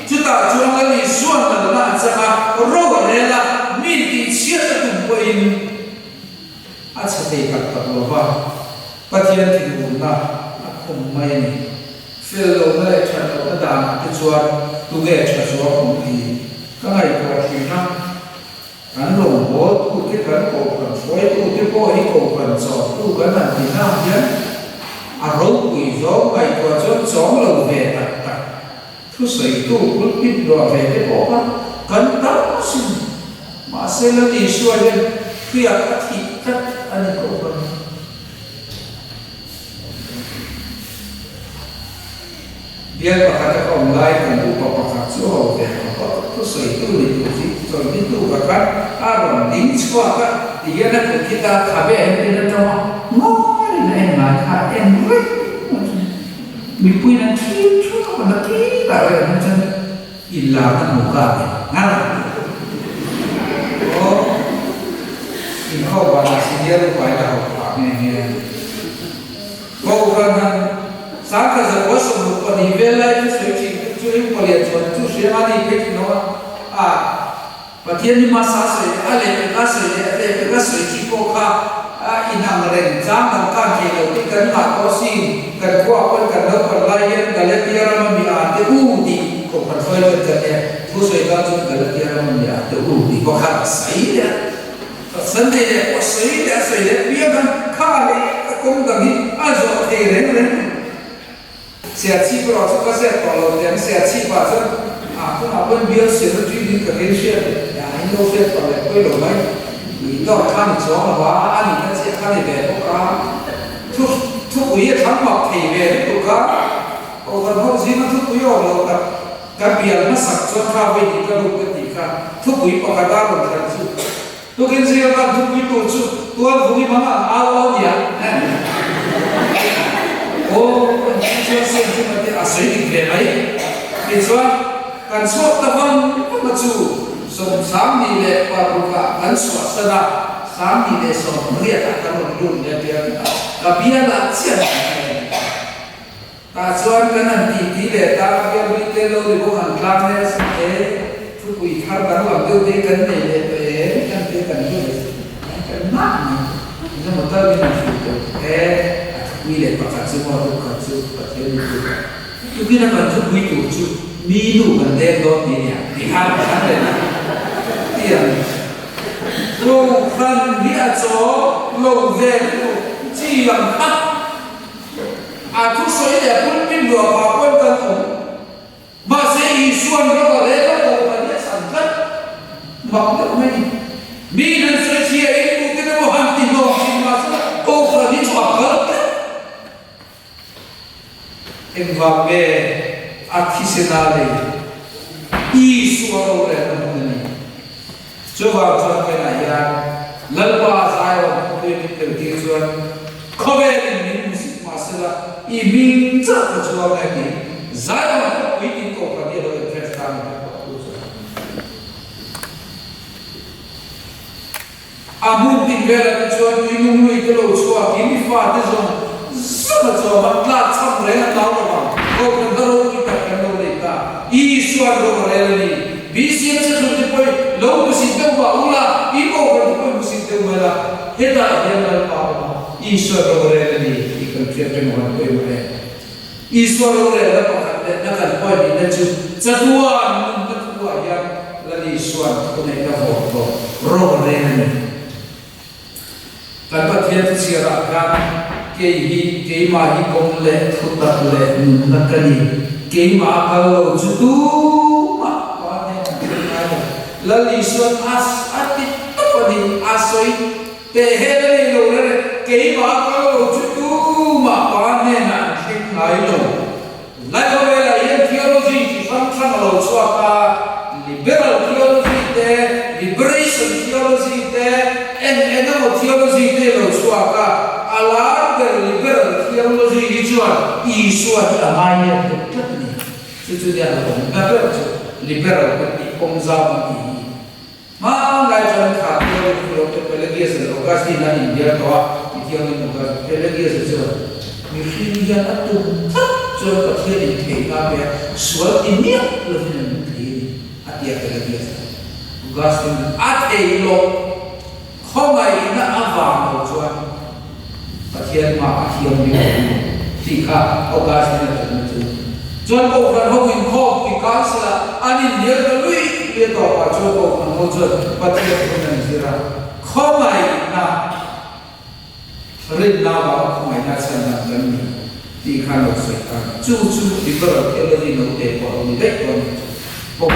chúng ta chúng ta đi xuân là nó sẽ mà rốt này là mình thì chia ra từng quên à sẽ thấy các tập lo vào và thiên thì muốn là không may này phê lâu nó lại chọn nó đàn cái chuột tu nghe chọn chuột không thì các ngày qua thì năm hắn lồng bố tu cái cán cổ phần suối tu cái cổ ấy cổ phần sọ tu cái này thì năm nhé à râu quỷ gió ngày qua chốt gió lồng về tạt tạt thứ sấy tu cứ biết đòi về cái cổ đó cẩn tắc xin mà sẽ là đi xuôi lên khi các thị các anh cổ phần dia berkata online dan buka pakar suhu dan apa tu itu itu itu bahkan Aaron din semua kan dia nak kita kabe yang kita tahu mari naik maka yang mipui nanti cuma nanti tak ada macam hilang muka ngan oh ini kau balas dia lupa dah apa ni kau kan sáng cái giờ có sự một phần hình viên lên cái suy chỉ chú ý của liền chuẩn chú suy mà đi cái nó và thiên như mà sáng suy ale cái suy cái suy chỉ có cả in hàng rèn giang hàng can thì đầu tiên cái mà có xin cái qua con cái đó còn lại cái lấy tiền mà mình ăn thì đi có phần phơi lên cái này chú suy cái chút cái lấy tiền mà mình ăn thì đi có khác sấy đấy sân đây là có sấy đấy biết không khá đấy cũng cần đi rồi thì đấy sẽ chỉ có chúng ta sẽ có lâu tiền sẽ chỉ bảo cho cũng là bên biên sẽ nó truy đến cái bên xe nhà anh đâu sẽ có lại quay đầu mấy vì đó là khăn gió là hóa anh nó sẽ khăn về có cá thuốc quý thắng mặc thì về có cá còn không gì nó thuốc quý rồi là cái biển nó sặc cho khao về thì cái lục cái gì cả thuốc quý có cả đa một lần chứ tôi kiến gì là thuốc quý tổ chức tôi ăn thuốc quý mà ao gì à ô chưa xem chứ mà cái suy nghĩ về mấy thì cho cần suốt tập văn mà chủ sống sáng đi để qua buổi cả cần suốt sơn à sáng đi để sống mới là cái một luôn để tiền và bây là chuyện ta cho cái này thì để ta bây giờ cái lâu thì có hàng trăm này sẽ thu quỷ tháp cán làm tiêu tế cấn này để cái tiêu cấn như vậy cái mát nhưng mà ta bên này chủ thế quy lệ và phản xung hoa không cần sự và thế như thế tôi khi nó cần chút quy chủ chú mi đủ cần đem đó thì nhỉ thì hai mươi tháng này tiền lâu phần nghĩa chó lâu về chỉ làm khắc thuốc sấy để quân biết vừa vào quân cần ổn mà sẽ ý xuân nó vào đấy nó ổn và nghĩa sản xuất mặc được mấy mi nên sẽ chia ý một cái nó hàng tỷ đồng chỉ mà sẽ ô phần đi chọn cỡ em vào về artisanale isuaro le namuni cho vào cho cái này ya lalpa sai wa tôi đi từ kia xuân có về mình music masala i mình chắc là cho cái này sai wa quý tin cổ và đi rồi festival amun tin về là cho tôi nung nuôi cái lỗ cho kiếm phát cái rồi rất là cho bạn là xong đấy là tao rồi cô cần đâu đi tập cái đâu đấy ta Iswar đâu rồi này bí sĩ sẽ không thể quay lâu một sinh đâu vào là ý cô cần quay một sinh đâu mà là hết ta hiện là bảo Iswar đâu rồi này thì cần chuyện trên hoàn quay một này Iswar đâu rồi là bảo nó cần quay đi nên chứ chặt đua ya là Iswar cái này là hồ rồi này kan pa thian sira kan ke ma hi kong le thuta le nakani ke ma kalo chutu ma pa ne la li suan as ati tapani asoi pe hele lo re ke ma kalo chutu ma pa ne na thik ngai lo lai ho la yen theology ki function lo chwa liberal theology te liberation theology te and theology te lo chwa ka ala liberal theology hi chwa iswa ti amaya tu dia lo liberal ti kongza ti ma lai chan kha lo te pelagius Augustine na India to theology ka pelagius chwa mi khia atu cho ka thia ni the ka be swa inia lo ni atia pelagius Augustine atei lo khomai na awang lo chwa pathian ma athiam ni ti kha Augustine na tu John ko ran ho in kho ki kansala ani ner da lui le to pa cho ko ho cho pathian ko na zira khomai na rin na ba khomai na san na kan ni ti kha lo se ka chu ti ko ke le ni no te ko ni de ko ni ko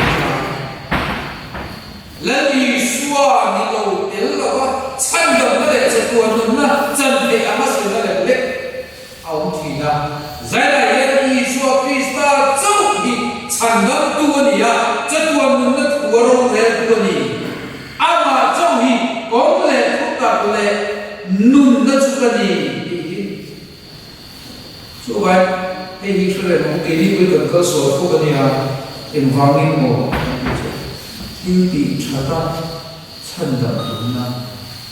la ni suwa ni lo tel lo ba chan da na le che ko no na chan te ama se na le au ti na zai la ye ni suwa krista chu hi chan da tu ni ya che tu no na tu ro le tu ni ama chu hi ko le ku ta le nun na chu ka ni so ba he hi khre no ke ni ko ka so ko ka ni ya in wang ni mo 인비 차다 찬다 누나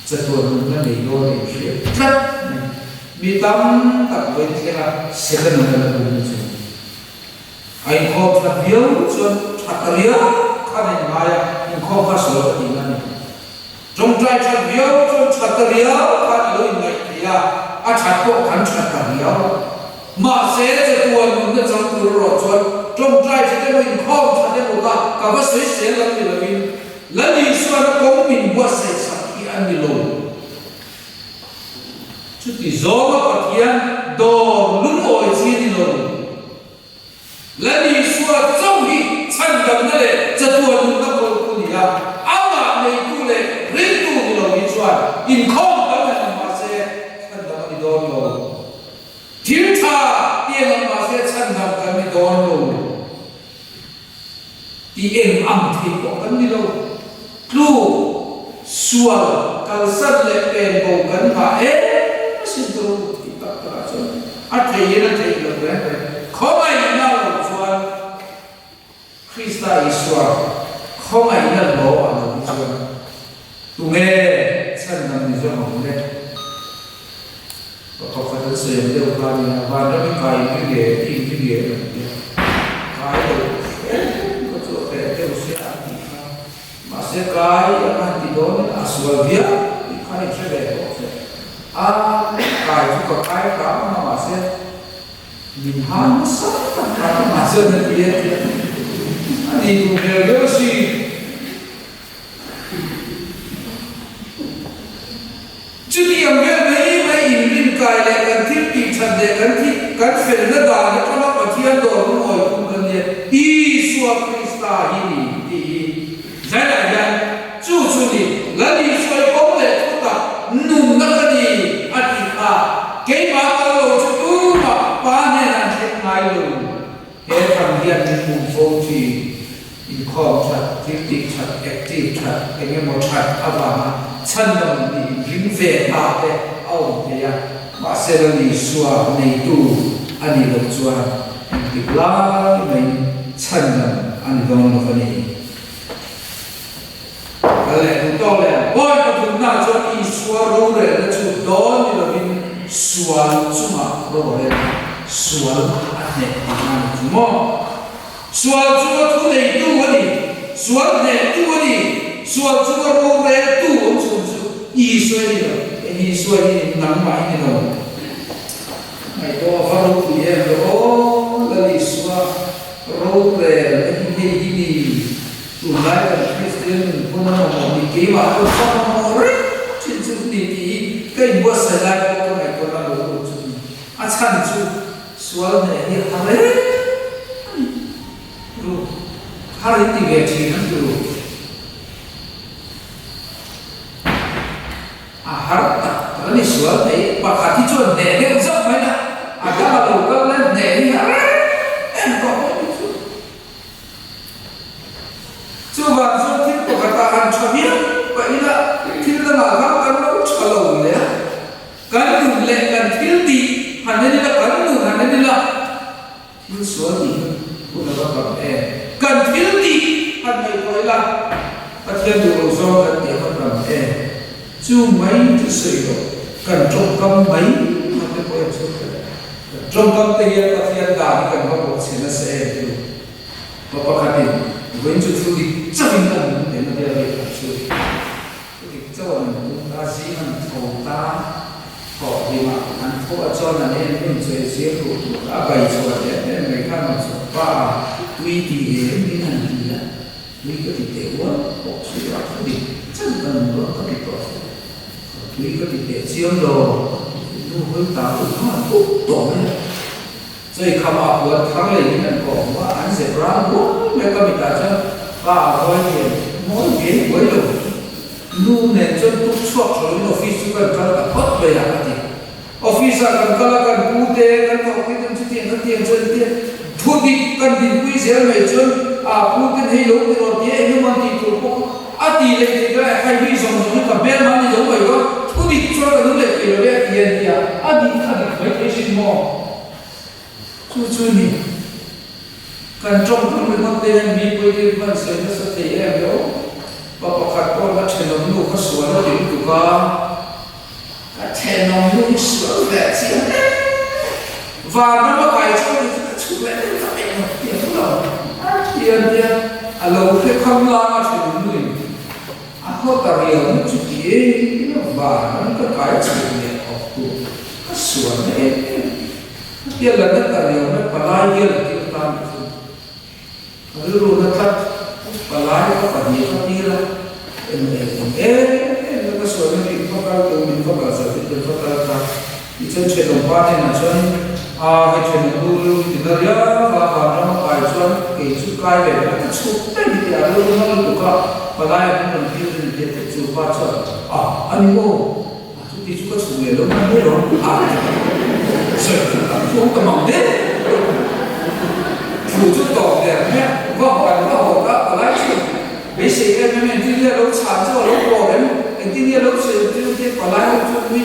저도는 내 요리 피에 탁 미담 딱 보이지가 세근을 보면서 아이 코프라 비어 전 차터리어 카네 마야 인 코파서 이나니 종자이 차 비어 전 차터리어 카로 인나이야 아 차고 간 차터리어 마세 저도는 정도로 전 trong trai sẽ có mình không sẽ có một cả các suy sẽ là mình là đi xóa nó có mình qua sẽ sắp khi ăn đi luôn chút thì gió mà phát hiện đồ lúc ngồi chia đi luôn là đi xóa trong khi chân cầm nó để cho tuần nó có cái gì à ama này tu lệ riêng tu đi luôn đi xóa in không có mình mà sẽ chân cầm đi đón luôn thiếu tha tiền mà sẽ chân cầm đi đón luôn ti em am thi ko kan ni lo lu sual kal sat le pen ko kan ba sin tu ti ta ta so a thei na thei lo re khomai na lo chuan Krista Iswa khomai na lo a lo chuan tu nge chan nam ni zo mo le ko fa ta se de ba ni ba da mi kai ni ge ti ge kai lo se kai akan tidon aswavia kai chebe a kai ko kai ka ma se min han sa ka ma se ne tie ani ku ge si chudi am ge mai in rin kai le kan ti ti chan de kan fel na da ne ka ma thian do ru oi ku kan ne i suwa krista hi ni ti zai la ya chu ni la ni soi kong le thu ta nun na ka ni a ti kha ke ma ka lo chu tu ma pa ne na the ngai lo he from hian ni mu fo chi in kho chat ti chat active chat enge mo chat ava chan dam ni ring ve ta te au te ya ma se la ni suwa nei tu ani lo chua ti la mai chan dam ani dong lo ka ni ale to le boy ko tu na cho i suwa ro re na chu do ni lo bin suwa chu ma ro re suwa a ne ma chu mo suwa chu tu nei tu ni suwa ne tu ni suwa chu ro re tu chu chu i suwa ni lo ni suwa ni nang ma ni lo mai to fa ro ku ye lo la li suwa ro re ni ni tu lai Christian pun nama ni kema tu sama orang cincin ni kai chan chu sual ne hi hare ru hare ti ve chi na ru a har ta ni sual ne pa khati chon ne ne zap mai na a ka lo ka le ne hi hare en ko chu ba chu ti ko ka ta han chabia pa ila til da ma ga kan lo chalo le kan nu le kan til ti hanani la kan nu hanani la yu so ni ko na ba e kan til ti han mai ko ila pathian du lo so kan ti ha ba e chu mai tu sei lo kan trong kam mai ma te ko chu trong kam te ya pathian da ni kan ba ko se na se tu ba pa khatin when you truly chapin on the other truly cho mình ta sĩ mình thầu ta họ đi mà anh phố cho là nên mình sẽ xếp của đã bày cho để người khác mà cho ba quy thì hiểm như này thì là quy có thể tệ quá họ sẽ gặp cái gì chẳng cần nữa có thể có quy có thể tệ chiếm đồ nó hơi tạo được nó là tốt tốt đấy rồi không áp dụng thắng lợi những cái còn quá anh sẽ ra quá mấy cái mình đã cho ba coi thì mỗi cái với đồ nu ne cho tu chok rồi office kan kala hot be ya ati office kan kala kan pute kan ko kitum chitien thu di kan din kui zel me chon a pute nei lo ni ro tie ni man ti tu ko ati le ti ga hai bi som ka ber man ni lo bai go thu di chok kan le ke lo le tien dia adi mai ke sin mo chu ni kan trong kan le te mi pui ti ban se na sa te ya lo bà khát con đã chèn nòng nụ có sủa nó đến tụ ca đã chèn nòng nụ sủa vẻ gì và nó có cái cho nên chú mẹ nó phải học tiếng rồi tiền à lâu khi không lo nó chèn nụ họ ta riêng nó chú ý và nó có cái chỉ để học tụ có sủa này tiền là nó ta riêng nó phải lai tiền là tiền tam rồi nó thật palai ko padi ko tira la ka so ni ko ka ko min ko ka sa ti ko ka ka i chen che dong pa ne na chen a ha chen du lu ti na ya ba ba na ma kai chen ke chu kai ve ka chu ta ni ya lu na lu ka palai ko min ti ni te chu pa cha a ani ko chu ti chu ka chu le lo na ne ro a so ko ka ma de chu chu to de ne vợ bạn vợ họ đã lái xe bây giờ cái mình đi ra đâu chán cho đâu bỏ đấy anh đi ra đâu chơi đi bỏ lái cho mình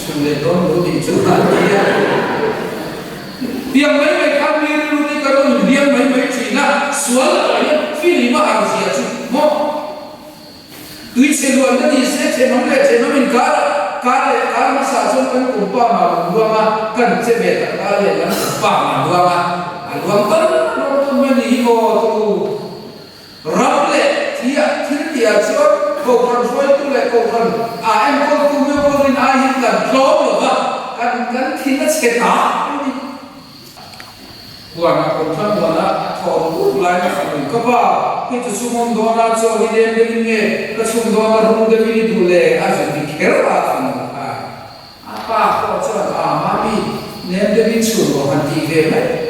chúng để đó nó đi chỗ nào đi tiệm mấy mấy cam đi luôn đi cái đó tiệm mấy chỉ là xuống lại phi lý mà ăn gì chứ mò tuy xe luôn đó đi xe nóng mình cá mà sao cho cái cục ba mà vừa mà cần xe về cả liền là ba mà vừa mà luang tan nó đi vô tu rap lệ thì cho cầu phần phơi tu lệ cầu phần em con tu meu con in ai hiện cần lố được không cần thì nó sẽ tả buồn là cầu phần buồn là thọ bút lại là phải có ba cái chú sung đó là cho đi đến bên nghe cái sung đó là không được đi tu lệ ai phải đi kéo ra phần apa có cho mami nem được đi xuống vào hành ti về đấy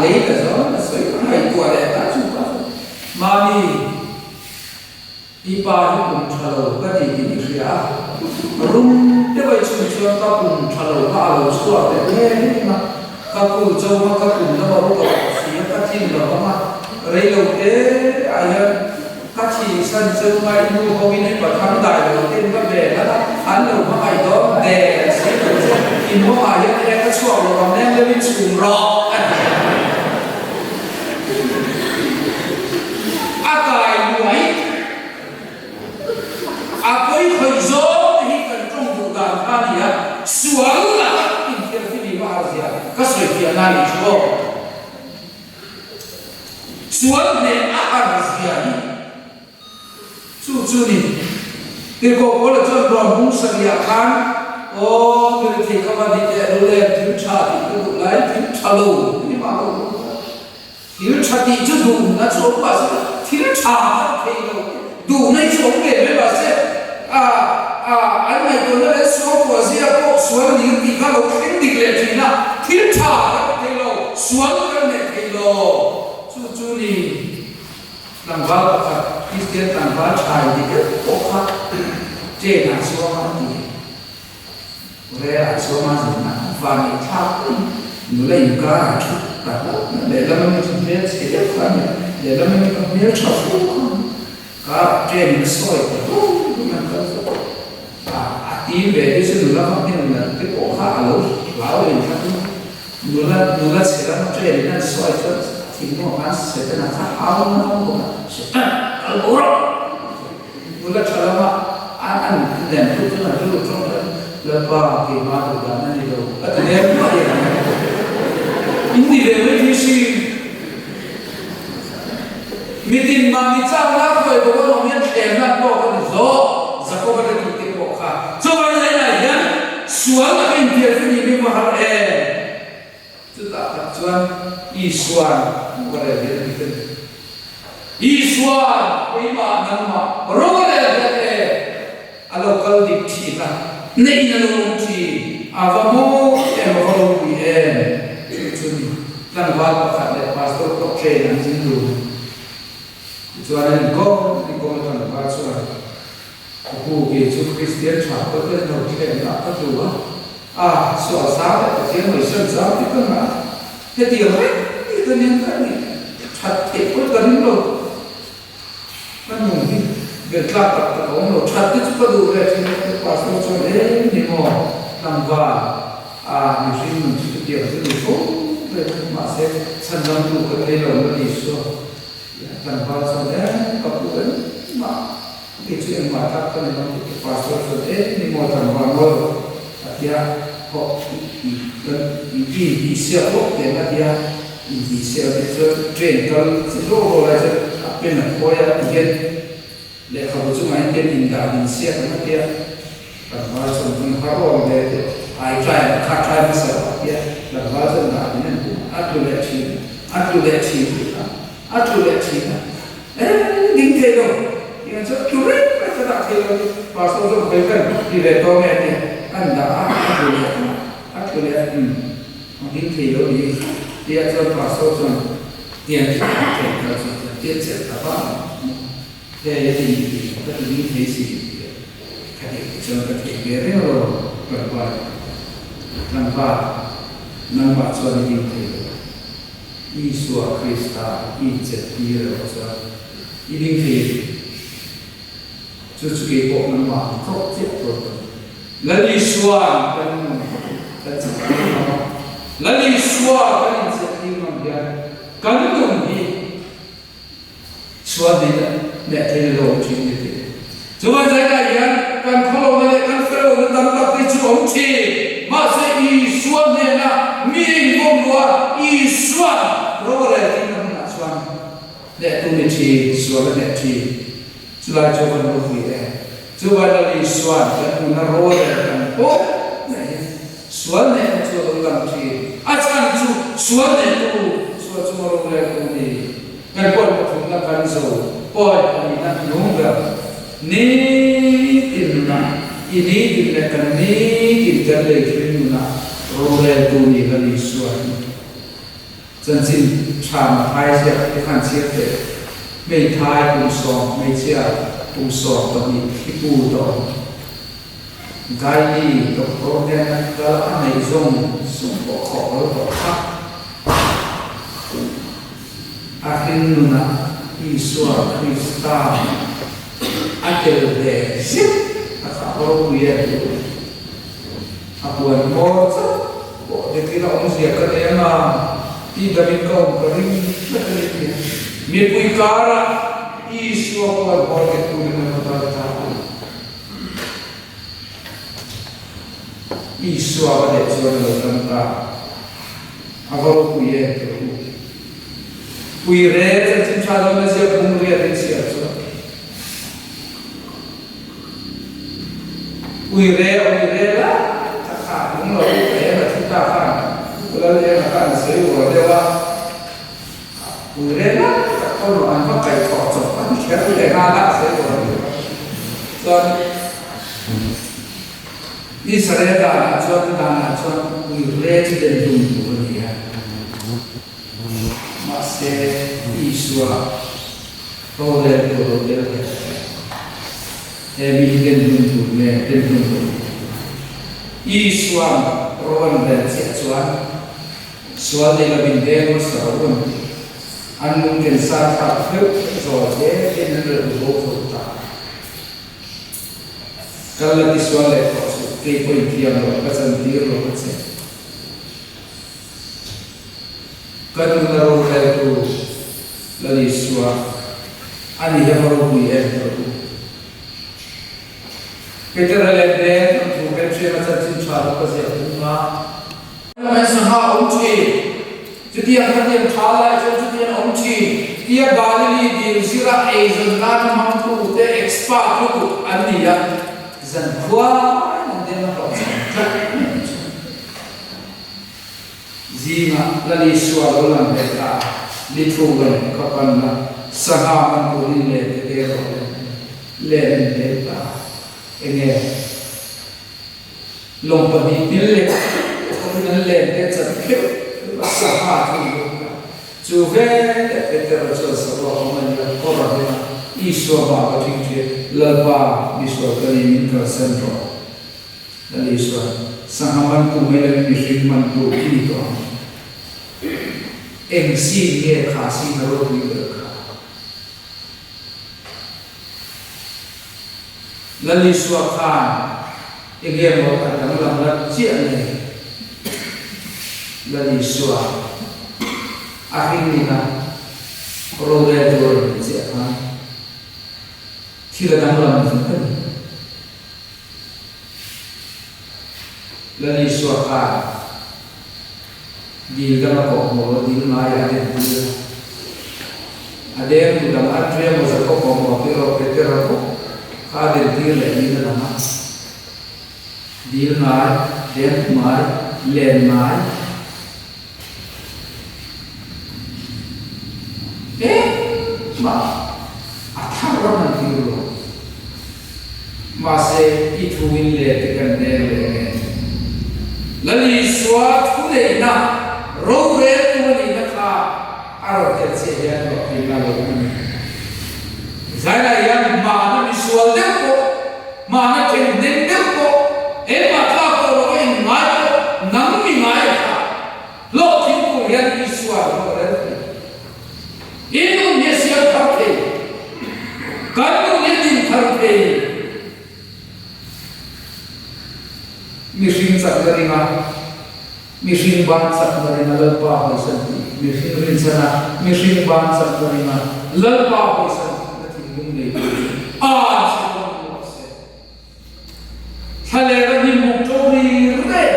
lấy là do là sợi con hay của để ta chụp vào mami đi ba đi cùng thầu cái gì thì ra rung để vậy chúng ta cùng thầu ba lô xóa để nghe mà các cụ châu mà các cụ nó bảo có gì các chị nó mà lấy đầu thế ai các chị sân châu mai mua có cái này và tham đại đầu tiên các về đó ăn đầu mà ai đó để sẽ in mua ai cái cái xóa rồi còn đem lên xuống rõ akai muai apoi khoi zo hi kan trong bu dan kha ni ya sual la in kia fi ba zia ka soi kia na ni cho sual ne a zia ni chu ni ke ko la chon ron bung saria khan o ke thi ka ba di te lu le thu cha ti ku lai thu cha lo ni ma lo thiếu cha ti chu du na cho ba thiếu cha thì đủ này chỗ để với bà sẽ anh này tôi nói số của gì có số những cái cái lâu khinh đi lên thì là thiên thà cái lâu số cái này cái lâu chú đi làm vào cả Christian làm vào trái thì cái có khác trên là số mà gì rồi là số mà gì mà và mình thà nó lấy cái cả để làm mình biết cái gì phải để làm mình biết cho phù cả trên soi ý về cái sự nó không hiện là cái cổ khá lớn lão thì nó là sẽ là trên nó soi cho thì nó sẽ là khá áo nó sẽ ổ nó là cho nó ăn đèn chút là chút trong là ba cái mà được làm này đâu cái này mà vậy ini definisi mitin mà mi chang la coi bộ nó miễn em là bộ cái zo zakô cái cái bộ khác cho vậy này nhá suan là cái tiền cái gì mà học chúng ta tập suan isuan cái này cái isuan cái mà nằm mà rồi cái alo kalau di kita nei na lo ti avamo e avamo qui kan va pa le pastor to train an jindu chuan go kan va chuan ku ke chu Christian cha ko ke no ke na ka tu so sa ke ke no sen sa ti ka na he ti re ti ka nen ka ni chat ke ko ka ni lo kan no ni về các bạn có một chút ít có đủ để cho nên quả số cho đến thì họ làm và nhiều khi mình chỉ điều cái đủ số để mà sẽ sản phẩm đủ cái đây là một điều số làm và cho đến có đủ mà cái chuyện mà các cái nó cái quả số cho đến thì mọi thằng vào mơ thì họ đi xe quốc để mà đi xe để cho chuyển cái số rồi là bên là coi là tiền để không chúng anh tiền in cả in xe cái này kia, làm vào trong những khóa học để ai trai khác trai mới sợ kia, làm vào trong là những áp dụng lệ chi, đinh thế đâu, những chỗ kiểu đấy phải cho đặt thế đâu, và sau đó phải cần đi về con mẹ thì anh đã áp dụng lệ, đinh thế đâu đi cho và sau đó tiền thì tiền sẽ là bao thế thì các những thế gì cái cho các cái về rồi và năm ba cho những thế Isu Krista ijet dia rồi ini thế cho cái bộ năm ba tốt chết rồi là đi xóa cái là đi xóa cái ijet đi mà dia cái đúng gì xóa đi để thấy lộ trình như thế. Chúng ta thấy là hiện cần khâu này cần phải là tâm tập cái chú ông chị mà sẽ y xuân này là miền vùng lúa y xuân rồi là thì nó là xuân để tu mình chỉ xuân là để chỉ chú lại cho con đồ gì đấy chú lại là y xuân cái nó rồi là cần tốt này xuân này chú làm gì chẳng chú xuân này tu xuân chú mà rồi là tu gì cái quan trọng là cần rồi oi na nunga ni tinna ini tinna kan ni tinna le kinuna role tu ni kan isuan chân sin cham hai sia cái khan sia te mei thai kum so mei sia kum so to ni ipu to gai ni to ko ne ka anei zong sum ko kho to kha akin nuna Isu Krista akhir deh apa punya itu apuan motor kok dia orang dia kerana tidak mikau kering betul mikui kara isu apa boleh itu dengan kata isu apa dia jual tentang apa punya itu Kui re chân cha đó là sẽ cùng re đến sẽ cho kui re là cả cũng là cái là chúng ta phải là cái là cái sẽ của đây là kui re là có đồ ăn có cái cỏ chọc ăn khéo để ra là sẽ của rồi Israel đã cho người lên đến vùng của mình mà sẽ Isua câu lên của lên em đi đến vùng của mình đến vùng của Isua rohan dan siacuan soal dia lebih demo seorang an mungkin saat hafid soalnya ini lebih betul kalau di soal itu kepo yang berkesan diri berkesan kan naruh itu lagi soal ani yang baru buat itu kita lihat bukan cuma satu cara kerja Masa umci, jadi yang kerja thala itu jadi yang umci, dia Galilei di Zira Asian kan mampu dia expert itu andi ya, zankuah nanti nak zina lali sualan mereka dituan kapan nak sahaman boleh leher mereka ini lompat di pilih kemudian lembek terkep sahaja juga kita rasa sebuah orang korban Isua bapa tinggi lepas Isua kali ini sentro dan Isua sahaman tu mereka misriman tu itu engsi dia kasih naruh di mereka lalu Isua kan ingin melakukan dalam cian dari Isua akhirnya roda turun siapa tidak dalam itu dari Isua kan di dalam kau di mana ada yang sudah ada yang masuk kau pero petero ada di lain dalam di mana dia mar lemar athar nanti masih itu wilayah dengan dia lalu suatu lena rohe tu lena kah arah tersier waktu lalu saya yang mana visual deko mana kendeng deko mata kalau yang mana nami mana lo tipu yang visual Indonesia terkait, kalau ini terkait, mesin saklarina, mesin ban saklarina lepas bersama, mesin rencana, mesin ban saklarina lepas bersama, nanti mungkin sebelum proses, kalau ini muktori red,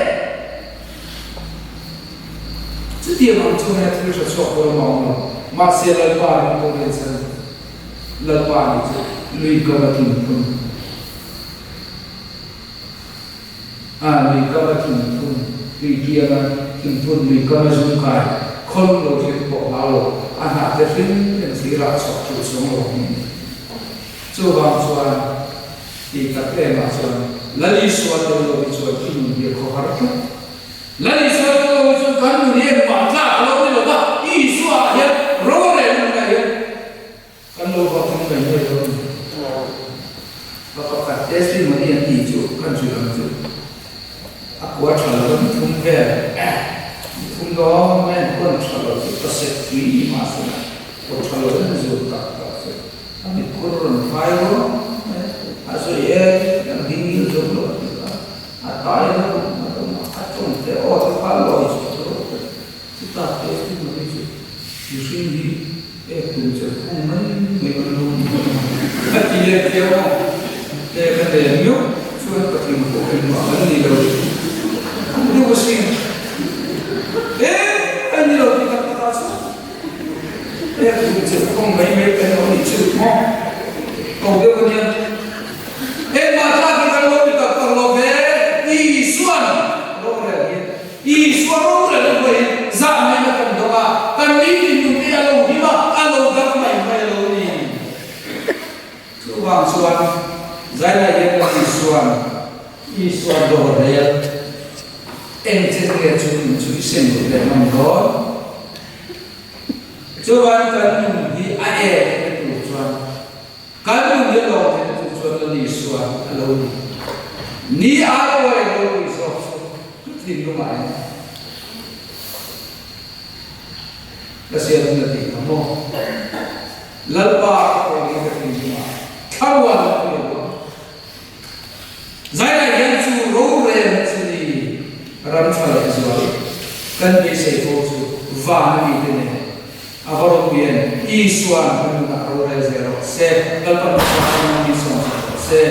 setiap macam yang terus sok bermau. Masih lepas itu rencana lepas itu lui kawatin pun lui kawatin pun lui kiaman pun lui kawazungkai kalau kita lalu anak terfin yang sirat sok semua ini coba soal kita kena soal lalu suatu lebih soal ini dia koharkan lalu suatu lebih soal kan dia mata kalau dia lepas isu aja rohe mana ya kan lo bapak kan ya bapak kata testimoni yang hijau kan sudah itu aku akan thumgo men kon chalo to sekti masuna ko chalo na zuta ta ani kurun fairo aso ye yang dingil jolo atay na atong te o te palo isto kita pesti mesti yusingi kunce kuman menolong atiye kero te kademyo suat patim ko kan ni lo ni usin anh lo kita kata so kunce kong mai mai kan ni chu mo ko de ko ni mata kita lo kita perlu be isuan lo re isuan lo re lo be za me kan doa kan ni ni te alo hima alo ga mai mai lo ni suan zai la ye isuan Iswan Dorel Engineer Chui Sen Le Mangor Chuan kan di ae tu chuan kan dia lo tu chuan ni Iswan alo ni alo ai lo so tin ko mai la sia na ti mo lalpa ko ni ka tin ma khawa ko zai la yan chu ro re chu ni ram chale zo kan bi se ko chu va ni de ne avaro bien Iswan kan na ro re zero se lalpa na ni so se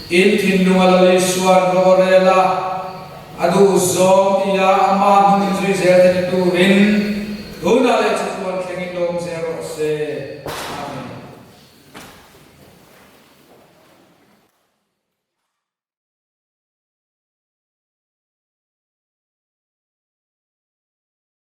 in Tinduala Iswan Dorela Adu Zom Ia Aman Zui Zeta